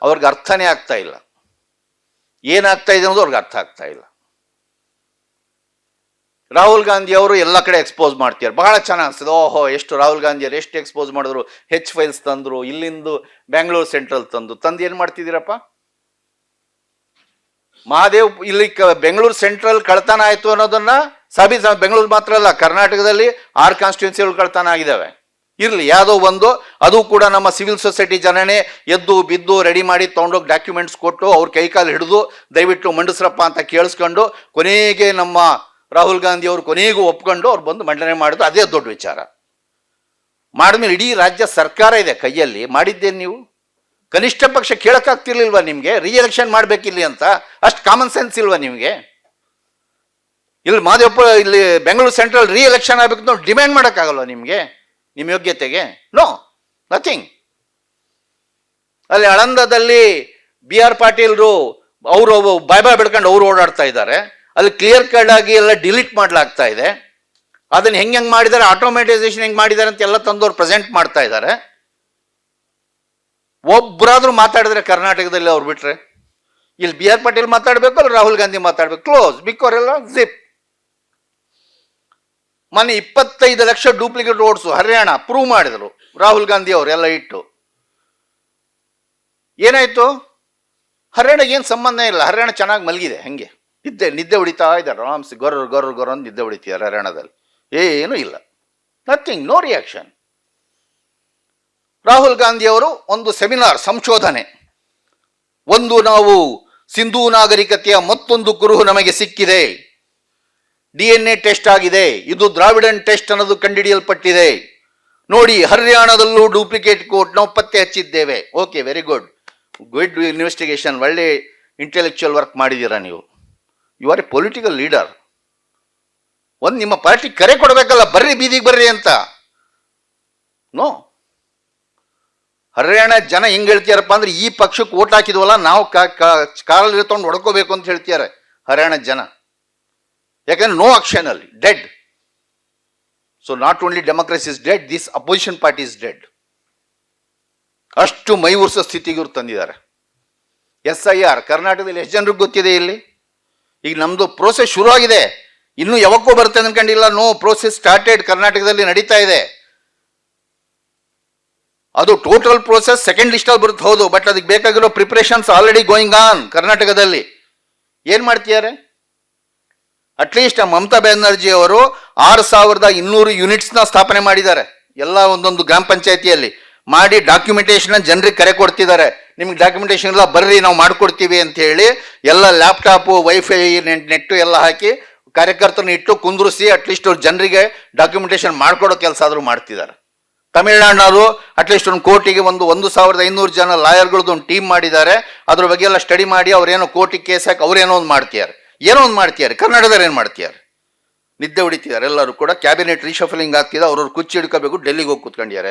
ಅವ್ರಿಗೆ ಅರ್ಥನೇ ಆಗ್ತಾ ಇಲ್ಲ, ಏನಾಗ್ತಾ ಇದೆ ಅನ್ನೋದು ಅವ್ರಿಗೆ ಅರ್ಥ ಆಗ್ತಾ ಇಲ್ಲ. ರಾಹುಲ್ ಗಾಂಧಿ ಅವರು ಎಲ್ಲ ಕಡೆ ಎಕ್ಸ್ಪೋಸ್ ಮಾಡ್ತಾರೆ, ಬಹಳ ಚೆನ್ನಾಗಿ ಅನ್ಸ್ತದೆ. ಓಹೋ, ಎಷ್ಟು ರಾಹುಲ್ ಗಾಂಧಿಯವರು ಎಷ್ಟು ಎಕ್ಸ್ಪೋಸ್ ಮಾಡಿದ್ರು, ಹೆಚ್ ಫೈಲ್ಸ್ ತಂದ್ರು, ಇಲ್ಲಿಂದು ಬ್ಯಾಂಗ್ಳೂರ್ ಸೆಂಟ್ರಲ್ ತಂದು ಏನ್ ಮಾಡ್ತಿದ್ದೀರಪ್ಪ? ಮಹಾದೇವ್ ಇಲ್ಲಿ ಬೆಂಗಳೂರು ಸೆಂಟ್ರಲ್ ಕಳ್ತನ ಆಯ್ತು ಅನ್ನೋದನ್ನ ಬೆಂಗಳೂರು ಮಾತ್ರ ಅಲ್ಲ, ಕರ್ನಾಟಕದಲ್ಲಿ 6 ಕಾನ್ಸ್ಟಿಟ್ಯೂನ್ಸಿಗಳು ಕಳ್ತನ ಆಗಿದ್ದಾವೆ. ಇರ್ಲಿ, ಯಾವುದೋ ಒಂದು, ಅದು ಕೂಡ ನಮ್ಮ ಸಿವಿಲ್ ಸೊಸೈಟಿ ಜನನೇ ಎದ್ದು ಬಿದ್ದು ರೆಡಿ ಮಾಡಿ ತಗೊಂಡೋಗಿ ಡಾಕ್ಯುಮೆಂಟ್ಸ್ ಕೊಟ್ಟು ಅವ್ರ ಕೈಕಾಲು ಹಿಡಿದು ದಯವಿಟ್ಟು ಮಂಡಿಸ್ರಪ್ಪ ಅಂತ ಕೇಳಿಸ್ಕೊಂಡು ಕೊನೆಗೆ ನಮ್ಮ ರಾಹುಲ್ ಗಾಂಧಿ ಅವರು ಕೊನೆಗೂ ಒಪ್ಕೊಂಡು ಅವ್ರು ಬಂದು ಮಂಡನೆ ಮಾಡಿದ್ರು. ಅದೇ ದೊಡ್ಡ ವಿಚಾರ. ಮಾಡಿದ್ಮೇಲೆ ಇಡೀ ರಾಜ್ಯ ಸರ್ಕಾರ ಇದೆ ಕೈಯಲ್ಲಿ, ಮಾಡಿದ್ದೇನು ನೀವು? ಕನಿಷ್ಠ ಪಕ್ಷ ಕೇಳಕ್ಕಾಗ್ತಿರ್ಲಿಲ್ವಾ ನಿಮ್ಗೆ? ರಿಎಲೆಕ್ಷನ್ ಮಾಡ್ಬೇಕಿಲ್ಲಿ ಅಂತ ಅಷ್ಟು ಕಾಮನ್ ಸೆನ್ಸ್ ಇಲ್ವಾ ನಿಮ್ಗೆ? ಇಲ್ಲಿ ಮಾದೇವಪ್ಪ ಇಲ್ಲಿ ಬೆಂಗಳೂರು ಸೆಂಟ್ರಲ್ ರಿಎಲೆಕ್ಷನ್ ಆಗ್ಬೇಕು ನಾವು ಡಿಮ್ಯಾಂಡ್ ಮಾಡೋಕ್ಕಾಗಲ್ವಾ ನಿಮ್ಗೆ? ನಿಮ್ಮ ಯೋಗ್ಯತೆಗೆ? No, nothing. ಅಲ್ಲಿ ಆಳಂದದಲ್ಲಿ BR ಪಾಟೀಲ್ರು ಅವರು ಬಾಯ್ ಬಿಡ್ಕೊಂಡು ಅವ್ರು ಓಡಾಡ್ತಾ ಇದ್ದಾರೆ. ಅಲ್ಲಿ ಕ್ಲಿಯರ್ ಕಟ್ ಆಗಿ ಎಲ್ಲ ಡಿಲೀಟ್ ಮಾಡ್ಲಾಗ್ತಾ ಇದೆ. ಅದನ್ನ ಹೆಂಗೆ ಮಾಡಿದ್ದಾರೆ, ಆಟೋಮೇಟೈಸೇಷನ್ ಹೆಂಗ್ ಮಾಡಿದ್ದಾರೆ ಅಂತ ಎಲ್ಲ ತಂದವ್ರು ಪ್ರೆಸೆಂಟ್ ಮಾಡ್ತಾ ಇದ್ದಾರೆ. ಒಬ್ಬರಾದ್ರೂ ಮಾತಾಡಿದ್ರೆ ಕರ್ನಾಟಕದಲ್ಲಿ ಅವ್ರು ಬಿಟ್ರೆ, ಇಲ್ಲಿ BR ಪಾಟೀಲ್ ಮಾತಾಡ್ಬೇಕು, ಅಲ್ಲಿ ರಾಹುಲ್ ಗಾಂಧಿ ಮಾತಾಡ್ಬೇಕು, ಕ್ಲೋಸ್, ಬಿಕ್ಕವರೆಲ್ಲ ಜಿಪ್. ಮೊನ್ನೆ 25 lakh duplicate oats Haryana prove ಮಾಡಿದ್ರು ರಾಹುಲ್ ಗಾಂಧಿ ಅವರು ಎಲ್ಲ ಇಟ್ಟು. ಏನಾಯ್ತು? ಹರಿಯಾಣಗೆ ಏನು ಸಂಬಂಧ ಇಲ್ಲ, ಹರಿಯಾಣ ಚೆನ್ನಾಗಿ ಮಲಗಿದೆ, ಹಂಗೆ ನಿದ್ದೆ ಹೊಡಿತಾ ಇದ್ದಾರೆ ಆರಾಮ್ಸಿ, ಗೊರ್ರ ಅಂತ ನಿದ್ದೆ ಹೊಡಿತಿದ್ದಾರೆ ಹರಿಯಾಣದಲ್ಲಿ. ಏನೂ ಇಲ್ಲ, nothing, no reaction. Rahul Gandhi ಅವರು ಒಂದು ಸೆಮಿನಾರ್, ಸಂಶೋಧನೆ, ಒಂದು ನಾವು ಸಿಂಧೂ ನಾಗರಿಕತೆಯ ಮತ್ತೊಂದು ಕುರುಹು ನಮಗೆ ಸಿಕ್ಕಿದೆ, DNA ಟೆಸ್ಟ್ ಆಗಿದೆ, ಇದು ದ್ರಾವಿಡನ್ ಟೆಸ್ಟ್ ಅನ್ನೋದು ಕಂಡುಹಿಡಿಯಲ್ಪಟ್ಟಿದೆ ನೋಡಿ, ಹರಿಯಾಣದಲ್ಲೂ ಡೂಪ್ಲಿಕೇಟ್ ಕೋಟ್ ನಾವು ಪತ್ತೆ ಹಚ್ಚಿದ್ದೇವೆ. ಓಕೆ, ವೆರಿ ಗುಡ್ ಇನ್ವೆಸ್ಟಿಗೇಷನ್, ಒಳ್ಳೆ ಇಂಟೆಲೆಕ್ಚುಯಲ್ ವರ್ಕ್ ಮಾಡಿದ್ದೀರಾ ನೀವು. You are a political leader. ಒಂದು ನಿಮ್ಮ ಪಾರ್ಟಿ ಕರೆ ಕೊಡಬೇಕಲ್ಲ, ಬರ್ರಿ ಬೀದಿಗೆ ಬರ್ರಿ ಅಂತ. ನೋ, ಹರಿಯಾಣ ಜನ ಹೆಂಗ್ ಹೇಳ್ತೀಯಾರಪ್ಪ ಅಂದ್ರೆ, ಈ ಪಕ್ಷಕ್ಕೆ ಓಟ್ ಹಾಕಿದ್ವಲ್ಲ ನಾವು ಕಾರಲ್ಲಿ ತಗೊಂಡು ಹೊಡ್ಕೋಬೇಕು ಅಂತ ಹೇಳ್ತಿದ್ದಾರೆ ಹರಿಯಾಣ ಜನ. ಯಾಕಂದ್ರೆ ನೋ ಆಕ್ಷನ್ ಅಲ್ಲಿ, dead. So not only democracy is dead, this opposition party is dead. ಅಷ್ಟು ಮೈ ಉರ್ಸೋ ಸ್ಥಿತಿಗೆ ಇವ್ರು ತಂದಿದ್ದಾರೆ. SIR ಕರ್ನಾಟಕದಲ್ಲಿ ಎಷ್ಟು ಜನರಿಗೆ ಗೊತ್ತಿದೆ? ಇಲ್ಲಿ ಈಗ ನಮ್ದು ಪ್ರೋಸೆಸ್ ಶುರು ಆಗಿದೆ, ಇನ್ನು ಯಾವಕ್ಕೂ ಬರುತ್ತೆ ಅನ್ಕೊಂಡಿಲ್ಲ. ನೋ, ಪ್ರೋಸೆಸ್ ಸ್ಟಾರ್ಟೆಡ್, ಕರ್ನಾಟಕದಲ್ಲಿ ನಡೀತಾ ಇದೆ. ಅದು ಟೋಟಲ್ ಪ್ರೋಸೆಸ್ ಸೆಕೆಂಡ್ ಲಿಸ್ಟ್ ಅಲ್ಲಿ ಬರುತ್ತೆ, ಹೌದು, ಬಟ್ ಅದಕ್ಕೆ ಬೇಕಾಗಿರೋ ಪ್ರಿಪರೇಷನ್ಸ್ ಆಲ್ರೆಡಿ ಗೋಯಿಂಗ್ ಆನ್ ಕರ್ನಾಟಕದಲ್ಲಿ. ಏನ್ ಮಾಡ್ತಿದ್ದಾರೆ? ಅಟ್ಲೀಸ್ಟ್ ಮಮತಾ ಬ್ಯಾನರ್ಜಿ ಅವರು 6200 ಯೂನಿಟ್ಸ್ನ ಸ್ಥಾಪನೆ ಮಾಡಿದ್ದಾರೆ, ಎಲ್ಲ ಒಂದೊಂದು ಗ್ರಾಮ ಪಂಚಾಯತಿಯಲ್ಲಿ ಮಾಡಿ ಡಾಕ್ಯುಮೆಂಟೇಶನ್ ಜನರಿಗೆ ಕರೆ ಕೊಡ್ತಿದ್ದಾರೆ. ನಿಮ್ಗೆ ಡಾಕ್ಯುಮೆಂಟೇಶನ್ ಎಲ್ಲ ಬರ್ರಿ ನಾವು ಮಾಡ್ಕೊಡ್ತೀವಿ ಅಂತ ಹೇಳಿ ಎಲ್ಲ ಲ್ಯಾಪ್ಟಾಪು, ವೈಫೈ, ನೆಟ್ಟು ಎಲ್ಲ ಹಾಕಿ ಕಾರ್ಯಕರ್ತರನ್ನ ಇಟ್ಟು ಕುಂದ್ರಿಸಿ ಅಟ್ಲೀಸ್ಟ್ ಅವ್ರ ಜನರಿಗೆ ಡಾಕ್ಯುಮೆಂಟೇಶನ್ ಮಾಡ್ಕೊಡೋ ಕೆಲಸ ಆದರೂ ಮಾಡ್ತಿದ್ದಾರೆ. ತಮಿಳುನಾಡಿನವರು ಅಟ್ಲೀಸ್ಟ್ ಒಂದು ಕೋರ್ಟಿಗೆ 1500 ಜನ ಲಾಯರ್ಗಳದ್ದು ಒಂದು ಟೀಮ್ ಮಾಡಿದ್ದಾರೆ. ಅದ್ರ ಬಗ್ಗೆ ಎಲ್ಲ ಸ್ಟಡಿ ಮಾಡಿ ಅವ್ರೇನೋ ಕೋರ್ಟಿಗೆ ಕೇಸ್ ಹಾಕಿ ಅವ್ರೇನೋ ಒಂದು ಮಾಡ್ತಿದ್ದಾರೆ, ಏನೋ ಒಂದು ಮಾಡ್ತಿದ್ದಾರೆ. ಕರ್ನಾಟಕದಲ್ಲಿ ಏನು ಮಾಡ್ತಿದ್ದಾರೆ? ನಿದ್ದೆ ಹೊಡಿತಿದ್ದಾರೆ ಎಲ್ಲರೂ ಕೂಡ. ಕ್ಯಾಬಿನೆಟ್ ರೀಶಫಲಿಂಗ್ ಆಗ್ತಿದೆ, ಅವ್ರವ್ರು ಕುಚ್ಚಿ ಹಿಡ್ಕೋಬೇಕು, ಡೆಲ್ಲಿಗೆ ಹೋಗಿ ಕೂತ್ಕೊಂಡಿದ್ದಾರೆ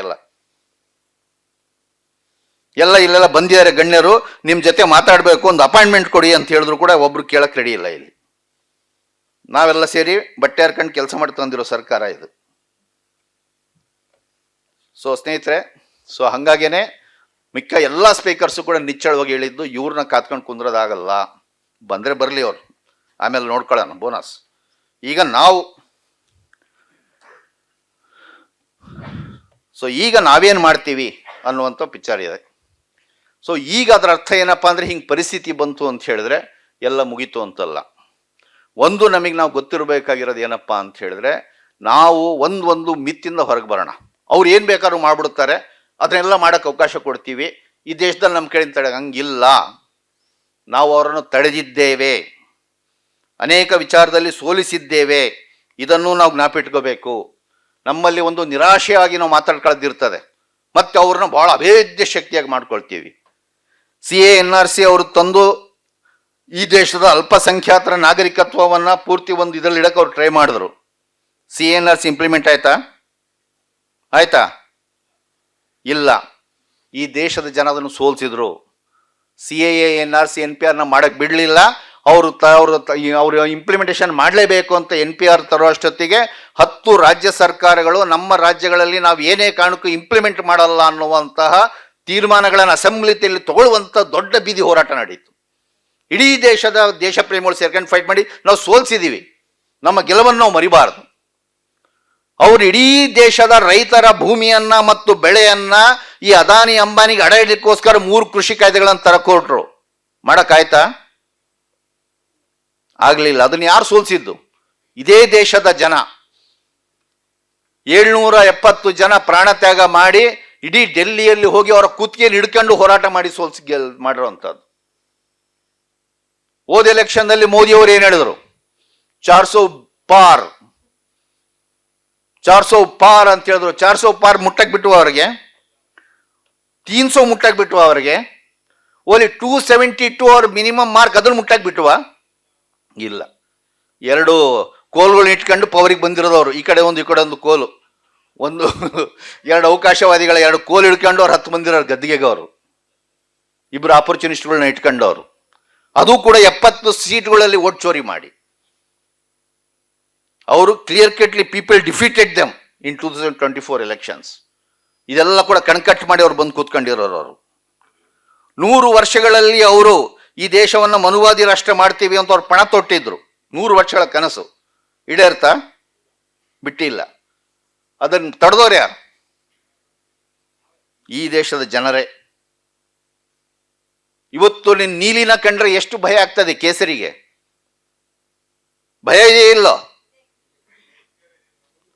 ಎಲ್ಲ ಇಲ್ಲೆಲ್ಲ ಬಂದಿದ್ದಾರೆ ಗಣ್ಯರು, ನಿಮ್ಮ ಜೊತೆ ಮಾತಾಡಬೇಕು, ಒಂದು ಅಪಾಯಿಂಟ್ಮೆಂಟ್ ಕೊಡಿ ಅಂತ ಹೇಳಿದ್ರು ಕೂಡ ಒಬ್ರು ಕೇಳಕ್ ರೆಡಿ ಇಲ್ಲ. ಇಲ್ಲಿ ನಾವೆಲ್ಲ ಸೇರಿ ಬಟ್ಟೆ ಹರ್ಕೊಂಡು ಕೆಲಸ ಮಾಡಿ ತಂದಿರೋ ಸರ್ಕಾರ ಇದು. ಸೊ ಸ್ನೇಹಿತರೆ, ಸೊ ಹಂಗಾಗೇನೆ ಮಿಕ್ಕ ಎಲ್ಲ ಸ್ಪೀಕರ್ಸು ಕೂಡ ನಿಚ್ಚಳವಾಗಿ ಹೇಳಿದ್ದು, ಇವ್ರನ್ನ ಕಾತ್ಕೊಂಡು ಕುಂದ್ರೋದಾಗಲ್ಲ, ಬಂದರೆ ಬರಲಿ ಅವ್ರು, ಆಮೇಲೆ ನೋಡ್ಕೊಳ್ಳೋಣ ಬೋನಸ್. ಈಗ ನಾವು ನಾವೇನು ಮಾಡ್ತೀವಿ ಅನ್ನುವಂಥ ಪಿಕ್ಚರ್ ಇದೆ. ಸೊ ಈಗ ಅದರ ಅರ್ಥ ಏನಪ್ಪ ಅಂದರೆ, ಹಿಂಗೆ ಪರಿಸ್ಥಿತಿ ಬಂತು ಅಂತ ಹೇಳಿದ್ರೆ ಎಲ್ಲ ಮುಗೀತು ಅಂತಲ್ಲ. ಒಂದು ನಮಗೆ ನಾವು ಗೊತ್ತಿರಬೇಕಾಗಿರೋದು ಏನಪ್ಪ ಅಂತ ಹೇಳಿದ್ರೆ, ನಾವು ಒಂದು ಮಿತ್ತಿಂದ ಹೊರಗೆ ಬರೋಣ. ಅವ್ರು ಏನು ಬೇಕಾದ್ರೂ ಮಾಡ್ಬಿಡ್ತಾರೆ, ಅದನ್ನೆಲ್ಲ ಮಾಡೋಕ್ಕೆ ಅವಕಾಶ ಕೊಡ್ತೀವಿ. ಈ ದೇಶದಲ್ಲಿ ನಮ್ಮ ಕಡೆ ತಡೆ ಹಂಗಿಲ್ಲ. ನಾವು ಅವರನ್ನು ತಡೆದಿದ್ದೇವೆ, ಅನೇಕ ವಿಚಾರದಲ್ಲಿ ಸೋಲಿಸಿದ್ದೇವೆ. ಇದನ್ನು ನಾವು ಜ್ಞಾಪಿಟ್ಕೋಬೇಕು. ನಮ್ಮಲ್ಲಿ ಒಂದು ನಿರಾಶೆಯಾಗಿ ನಾವು ಮಾತಾಡ್ಕೊಳ್ಳೋದಿರ್ತದೆ, ಮತ್ತೆ ಅವ್ರನ್ನ ಬಹಳ ಅಭೇದ್ಯ ಶಕ್ತಿಯಾಗಿ ಮಾಡ್ಕೊಳ್ತೀವಿ. CA NRC ಅವರು ತಂದು ಈ ದೇಶದ ಅಲ್ಪಸಂಖ್ಯಾತರ ನಾಗರಿಕತ್ವವನ್ನು ಪೂರ್ತಿ ಒಂದು ಇದರಲ್ಲಿ ಇಡಕ್ಕೆ ಅವ್ರು ಟ್ರೈ ಮಾಡಿದ್ರು. CA NRC ಇಂಪ್ಲಿಮೆಂಟ್ ಆಯ್ತಾ? ಇಲ್ಲ. ಈ ದೇಶದ ಜನ ಅದನ್ನು ಸೋಲ್ಸಿದ್ರು. CAA NRC NPR ಮಾಡಕ್ಕೆ ಬಿಡಲಿಲ್ಲ. ಅವರು ಇಂಪ್ಲಿಮೆಂಟೇಷನ್ ಮಾಡಲೇಬೇಕು ಅಂತ NPR ತರೋ ಅಷ್ಟೊತ್ತಿಗೆ 10 ರಾಜ್ಯ ಸರ್ಕಾರಗಳು ನಮ್ಮ ರಾಜ್ಯಗಳಲ್ಲಿ ನಾವು ಏನೇ ಕಾರಣಕ್ಕೂ ಇಂಪ್ಲಿಮೆಂಟ್ ಮಾಡಲ್ಲ ಅನ್ನುವಂತಹ ತೀರ್ಮಾನಗಳನ್ನು ಅಸೆಂಬ್ಲಿಯಲ್ಲಿ ತಗೊಳ್ಳುವಂಥ ದೊಡ್ಡ ಬೀದಿ ಹೋರಾಟ ನಡೀತು. ಇಡೀ ದೇಶ ಪ್ರೇಮಿಗಳು ಸೇರ್ಕೊಂಡು ಫೈಟ್ ಮಾಡಿ ನಾವು ಸೋಲ್ಸಿದ್ದೀವಿ. ನಮ್ಮ ಗೆಲುವನ್ನು ನಾವು ಮರಿಬಾರದು. ಅವರು ಇಡೀ ದೇಶದ ರೈತರ ಭೂಮಿಯನ್ನ ಮತ್ತು ಬೆಳೆಯನ್ನ ಈ ಅದಾನಿ ಅಂಬಾನಿಗೆ ಅಡ ಇಡಲಿಕ್ಕೋಸ್ಕರ 3 ಕೃಷಿ ಕಾಯ್ದೆಗಳನ್ನು ತರಕೊಟ್ರು. ಮಾಡಕ್ಕಾಯ್ತಾ? ಆಗ್ಲಿಲ್ಲ. ಅದನ್ನ ಯಾರು ಸೋಲ್ಸಿದ್ದು? ಇದೇ ದೇಶದ ಜನ. 770 ಜನ ಪ್ರಾಣ ತ್ಯಾಗ ಮಾಡಿ ಇಡೀ ಡೆಲ್ಲಿಯಲ್ಲಿ ಹೋಗಿ ಅವರ ಕುತ್ತಿಗೆಯಲ್ಲಿ ಹಿಡ್ಕೊಂಡು ಹೋರಾಟ ಮಾಡಿ ಮಾಡಿರುವಂಥದ್ದು. ಹೋದ ಎಲೆಕ್ಷನ್ನಲ್ಲಿ ಮೋದಿ ಅವರು ಏನ್ ಹೇಳಿದ್ರು? 400 ಪಾರ್ ಅಂತ ಹೇಳಿದ್ರು. 400 ಪಾರ್ ಮುಟ್ಟಕ್ ಬಿಟ್ಟು ಅವರಿಗೆ, 300 ಮುಟ್ಟಕ್ ಬಿಟ್ಟು ಅವರಿಗೆ, ಓನ್ಲಿ 272 ಅವ್ರ ಮಿನಿಮಮ್ ಮಾರ್ಕ್ ಅದನ್ನು ಮುಟ್ಟಕ್ ಬಿಟ್ಟುವ ಇಲ್ಲ. 2 ಕೋಲ್ಗಳನ್ನ ಇಟ್ಕೊಂಡು ಪವರಿಗೆ ಬಂದಿರೋದವರು. ಈ ಕಡೆ ಒಂದು ಈ ಕಡೆ ಒಂದು ಕೋಲು, 2 ಅವಕಾಶವಾದಿಗಳ 2 ಕೋಲ್ ಹಿಡ್ಕೊಂಡು ಅವ್ರು 10 ಬಂದಿರೋರು ಗದ್ದಿಗೆಗೆ. ಅವರು 2 ಆಪರ್ಚುನಿಸ್ಟ್ಗಳನ್ನ ಇಟ್ಕೊಂಡವರು. ಅದು ಕೂಡ 70 ಸೀಟ್ಗಳಲ್ಲಿ ಓಟ್ ಚೋರಿ ಮಾಡಿ ಅವರು ಕ್ಲಿಯರ್ ಕಟ್ಲಿ people defeated them in 2024 elections. ಇದೆಲ್ಲ ಕೂಡ ಕಣ್ಕಟ್ಟು ಮಾಡಿ ಅವ್ರು ಬಂದು ಕೂತ್ಕೊಂಡಿರೋರು. ಅವರು 100 ವರ್ಷಗಳಲ್ಲಿ ಅವರು ಈ ದೇಶವನ್ನು ಮನುವಾದಿ ರಾಷ್ಟ್ರ ಮಾಡ್ತೀವಿ ಅಂತ ಅವ್ರು ಪಣ ತೊಟ್ಟಿದ್ರು. 100 ವರ್ಷಗಳ ಕನಸು ಈಡೇರ್ತಾ? ಬಿಟ್ಟಿಲ್ಲ. ಅದನ್ನು ತಡೆದವ್ರು ಯಾರು? ಈ ದೇಶದ ಜನರೇ. ಇವತ್ತು ನೀಲಿನ ಕಂಡ್ರೆ ಎಷ್ಟು ಭಯ ಆಗ್ತದೆ ಕೇಸರಿಗೆ? ಭಯ ಇದೆಯೇ ಇಲ್ಲೋ?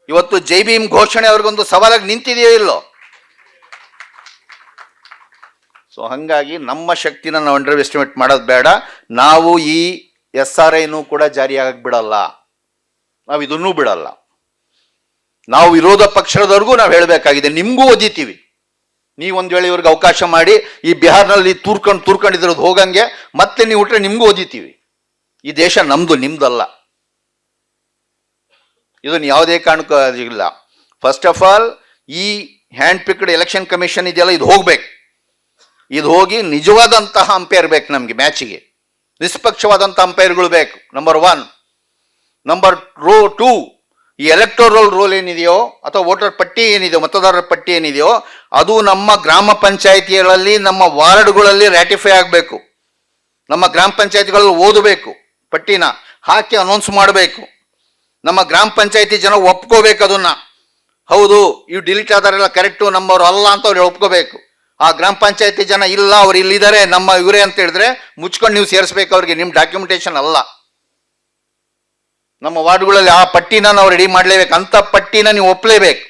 ಇವತ್ತು ಜೈ ಭೀಮ್ ಘೋಷಣೆ ಅವ್ರಿಗೊಂದು ಸವಾಲಾಗಿ ನಿಂತಿದೆಯೋ ಇಲ್ಲೋ? ಸೊ ಹಂಗಾಗಿ ನಮ್ಮ ಶಕ್ತಿನ ನಾವು ಅಂಡರ್ ಎಸ್ಟಿಮೇಟ್ ಮಾಡೋದು ಬೇಡ. ನಾವು ಈ SRIನೂ ಕೂಡ ಜಾರಿಯಾಗಕ್ಕೆ ಬಿಡಲ್ಲ. ನಾವು ಇದನ್ನೂ ಬಿಡಲ್ಲ. ನಾವು ವಿರೋಧ ಪಕ್ಷದವರೆಗೂ ನಾವು ಹೇಳಬೇಕಾಗಿದೆ. ನಿಮಗೂ ಓದಿತೀವಿ. ನೀವೊಂದು ವೇಳೆ ಇವ್ರಿಗೆ ಅವಕಾಶ ಮಾಡಿ ಈ ಬಿಹಾರ್ನಲ್ಲಿ ತೂರ್ಕೊಂಡಿದ್ರದ್ದು ಹೋಗಂಗೆ ಮತ್ತೆ ನೀವು ಹುಟ್ರೆ ನಿಮಗೂ ಓದಿತೀವಿ. ಈ ದೇಶ ನಮ್ದು, ನಿಮ್ದಲ್ಲ. ಇದನ್ನು ಯಾವುದೇ ಕಾರಣಕ್ಕೂ ಇಲ್ಲ. ಫಸ್ಟ್ ಆಫ್ ಆಲ್ ಈ ಹ್ಯಾಂಡ್ ಪಿಕ್ಡ್ ಎಲೆಕ್ಷನ್ ಕಮಿಷನ್ ಇದೆಯಲ್ಲ, ಇದು ಹೋಗ್ಬೇಕು. ಇದು ಹೋಗಿ ನಿಜವಾದಂತಹ ಅಂಪೈರ್ ಬೇಕು ನಮಗೆ. ಮ್ಯಾಚಿಗೆ ನಿಷ್ಪಕ್ಷವಾದಂಥ ಅಂಪೈರ್ಗಳು ಬೇಕು. ನಂಬರ್ 1. ನಂಬರ್ 2, ಈ ಎಲೆಕ್ಟೋರಲ್ ರೋಲ್ ಏನಿದೆಯೋ ಅಥವಾ ವೋಟರ್ ಪಟ್ಟಿ ಏನಿದೆಯೋ, ಮತದಾರರ ಪಟ್ಟಿ ಏನಿದೆಯೋ, ಅದು ನಮ್ಮ ಗ್ರಾಮ ಪಂಚಾಯಿತಿಗಳಲ್ಲಿ, ನಮ್ಮ ವಾರ್ಡ್ಗಳಲ್ಲಿ ರ್ಯಾಟಿಫೈ ಆಗಬೇಕು. ನಮ್ಮ ಗ್ರಾಮ ಪಂಚಾಯಿತಿಗಳಲ್ಲಿ ಓದಬೇಕು, ಪಟ್ಟಿನ ಹಾಕಿ ಅನೌನ್ಸ್ ಮಾಡಬೇಕು. ನಮ್ಮ ಗ್ರಾಮ ಪಂಚಾಯಿತಿ ಜನ ಒಪ್ಕೋಬೇಕು ಅದನ್ನ. ಹೌದು, ಇವು ಡಿಲೀಟ್ ಆದಾರೆಲ್ಲ ಕರೆಕ್ಟು, ನಮ್ಮವ್ರು ಅಲ್ಲ ಅಂತ ಅವ್ರು ಒಪ್ಕೋಬೇಕು. ಆ ಗ್ರಾಮ ಪಂಚಾಯಿತಿ ಜನ ಇಲ್ಲ, ಅವ್ರು ಇಲ್ಲಿದ್ದಾರೆ, ನಮ್ಮ ಇವರೇ ಅಂತ ಹೇಳಿದ್ರೆ ಮುಚ್ಕೊಂಡು ನೀವು ಸೇರಿಸ್ಬೇಕು ಅವ್ರಿಗೆ. ನಿಮ್ಮ ಡಾಕ್ಯುಮೆಂಟೇಶನ್ ಅಲ್ಲ. ನಮ್ಮ ವಾರ್ಡ್ಗಳಲ್ಲಿ ಆ ಪಟ್ಟಿನ ನಾವು ರೆಡಿ ಮಾಡಲೇಬೇಕು. ಅಂಥ ಪಟ್ಟಿನ ನೀವು ಒಪ್ಪಲೇಬೇಕು.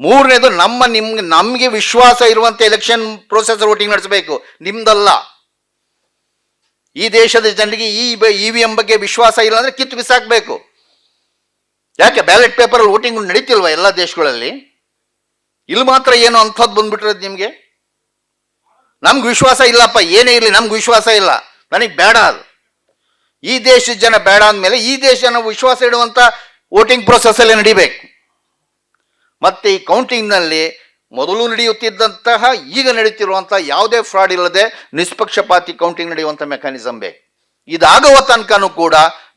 3ನೇದು, ನಮಗೆ ವಿಶ್ವಾಸ ಇರುವಂಥ ಎಲೆಕ್ಷನ್ ಪ್ರೋಸೆಸ್ ವೋಟಿಂಗ್ ನಡೆಸಬೇಕು, ನಿಮ್ದಲ್ಲ. ಈ ದೇಶದ ಜನರಿಗೆ EVM ಬಗ್ಗೆ ವಿಶ್ವಾಸ ಇಲ್ಲ ಅಂದ್ರೆ ಕಿತ್ತು ಬಿಸಾಕಬೇಕು. ಯಾಕೆ ಬ್ಯಾಲೆಟ್ ಪೇಪರಲ್ಲಿ ವೋಟಿಂಗ್ ನಡೀತಿಲ್ವಾ ಎಲ್ಲ ದೇಶಗಳಲ್ಲಿ? ಇಲ್ಲಿ ಮಾತ್ರ ಏನು ಅಂಥದ್ದು ಬಂದ್ಬಿಟ್ಟಿರೋದು ನಿಮಗೆ? ನಮ್ಗೆ ವಿಶ್ವಾಸ ಇಲ್ಲಪ್ಪ, ಏನೇ ಇರಲಿ ನಮ್ಗೆ ವಿಶ್ವಾಸ ಇಲ್ಲ, ನನಗೆ ಬೇಡ ಅದು. ಈ ದೇಶದ ಜನ ಬೇಡ ಅಂದಮೇಲೆ ಈ ದೇಶ ಜನ ವಿಶ್ವಾಸ ಇಡುವಂಥ ವೋಟಿಂಗ್ ಪ್ರೋಸೆಸ್ಸಲ್ಲೇ ನಡಿಬೇಕು. ಮತ್ತೆ ಈ ಕೌಂಟಿಂಗ್ನಲ್ಲಿ ಮೊದಲು ನಡೆಯುತ್ತಿದ್ದಂತಹ ಈಗ ನಡೀತಿರುವಂಥ ಯಾವುದೇ ಫ್ರಾಡ್ ಇಲ್ಲದೆ ನಿಷ್ಪಕ್ಷಪಾತಿ ಕೌಂಟಿಂಗ್ ನಡೆಯುವಂಥ ಮೆಕ್ಯಾನಿಸಮ್ ಬೇಕು. ಇದಾಗುವ ತನಕನೂ ಕೂಡ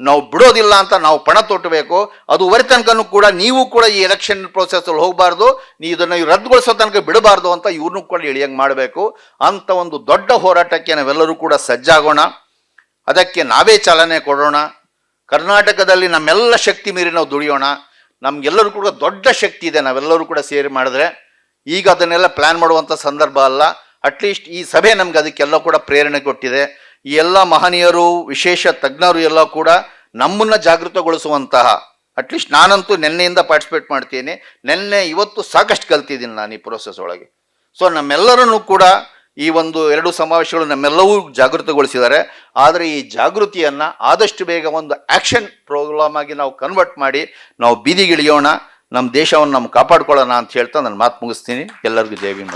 ನಾವು ಬಿಡೋದಿಲ್ಲ ಅಂತ ನಾವು ಪಣ ತೊಟ್ಟಬೇಕು. ಅದುವರೆ ತನಕನೂ ಕೂಡ ನೀವು ಕೂಡ ಈ ಎಲೆಕ್ಷನ್ ಪ್ರೋಸೆಸ್ಸಲ್ಲಿ ಹೋಗಬಾರ್ದು, ಇದನ್ನು ರದ್ದುಗೊಳಿಸೋ ತನಕ ಬಿಡಬಾರ್ದು ಅಂತ ಇವ್ರನ್ನೂ ಕೂಡ ಇಳಿಯಂಗೆ ಮಾಡಬೇಕು. ಅಂತ ಒಂದು ದೊಡ್ಡ ಹೋರಾಟಕ್ಕೆ ನಾವೆಲ್ಲರೂ ಕೂಡ ಸಜ್ಜಾಗೋಣ. ಅದಕ್ಕೆ ನಾವೇ ಚಾಲನೆ ಕೊಡೋಣ. ಕರ್ನಾಟಕದಲ್ಲಿ ನಮ್ಮೆಲ್ಲ ಶಕ್ತಿ ಮೀರಿ ನಾವು ದುಡಿಯೋಣ. ನಮಗೆಲ್ಲರೂ ಕೂಡ ದೊಡ್ಡ ಶಕ್ತಿ ಇದೆ, ನಾವೆಲ್ಲರೂ ಕೂಡ ಸೇರಿ ಮಾಡಿದ್ರೆ. ಈಗ ಅದನ್ನೆಲ್ಲ ಪ್ಲ್ಯಾನ್ ಮಾಡುವಂಥ ಸಂದರ್ಭ ಅಲ್ಲ. ಅಟ್ಲೀಸ್ಟ್ ಈ ಸಭೆ ನಮ್ಗೆ ಅದಕ್ಕೆಲ್ಲ ಕೂಡ ಪ್ರೇರಣೆ ಕೊಟ್ಟಿದೆ. ಈ ಎಲ್ಲ ಮಹನೀಯರು, ವಿಶೇಷ ತಜ್ಞರು ಎಲ್ಲ ಕೂಡ ನಮ್ಮನ್ನು ಜಾಗೃತಗೊಳಿಸುವಂತಹ, ಅಟ್ಲೀಸ್ಟ್ ನಾನಂತೂ ನಿನ್ನೆಯಿಂದ ಪಾರ್ಟಿಸಿಪೇಟ್ ಮಾಡ್ತೀನಿ. ಇವತ್ತು ಸಾಕಷ್ಟು ಕಲ್ತಿದ್ದೀನಿ ನಾನು ಈ ಪ್ರೋಸೆಸ್ ಒಳಗೆ. ಸೊ ನಮ್ಮೆಲ್ಲರನ್ನು ಕೂಡ ಈ ಒಂದು 2 ಸಮಾವೇಶಗಳು ನಮ್ಮೆಲ್ಲವೂ ಜಾಗೃತಗೊಳಿಸಿದ್ದಾರೆ. ಆದರೆ ಈ ಜಾಗೃತಿಯನ್ನು ಆದಷ್ಟು ಬೇಗ ಒಂದು ಆ್ಯಕ್ಷನ್ ಪ್ರೋಗ್ರಾಮ್ ಆಗಿ ನಾವು ಕನ್ವರ್ಟ್ ಮಾಡಿ ನಾವು ಬೀದಿಗಿಳಿಯೋಣ. ನಮ್ಮ ದೇಶವನ್ನು ನಾವು ಕಾಪಾಡ್ಕೊಳ್ಳೋಣ ಅಂತ ಹೇಳ್ತಾ ನಾನು ಮಾತು ಮುಗಿಸ್ತೀನಿ. ಎಲ್ಲರಿಗೂ ಜೈ ಭೀಮ್.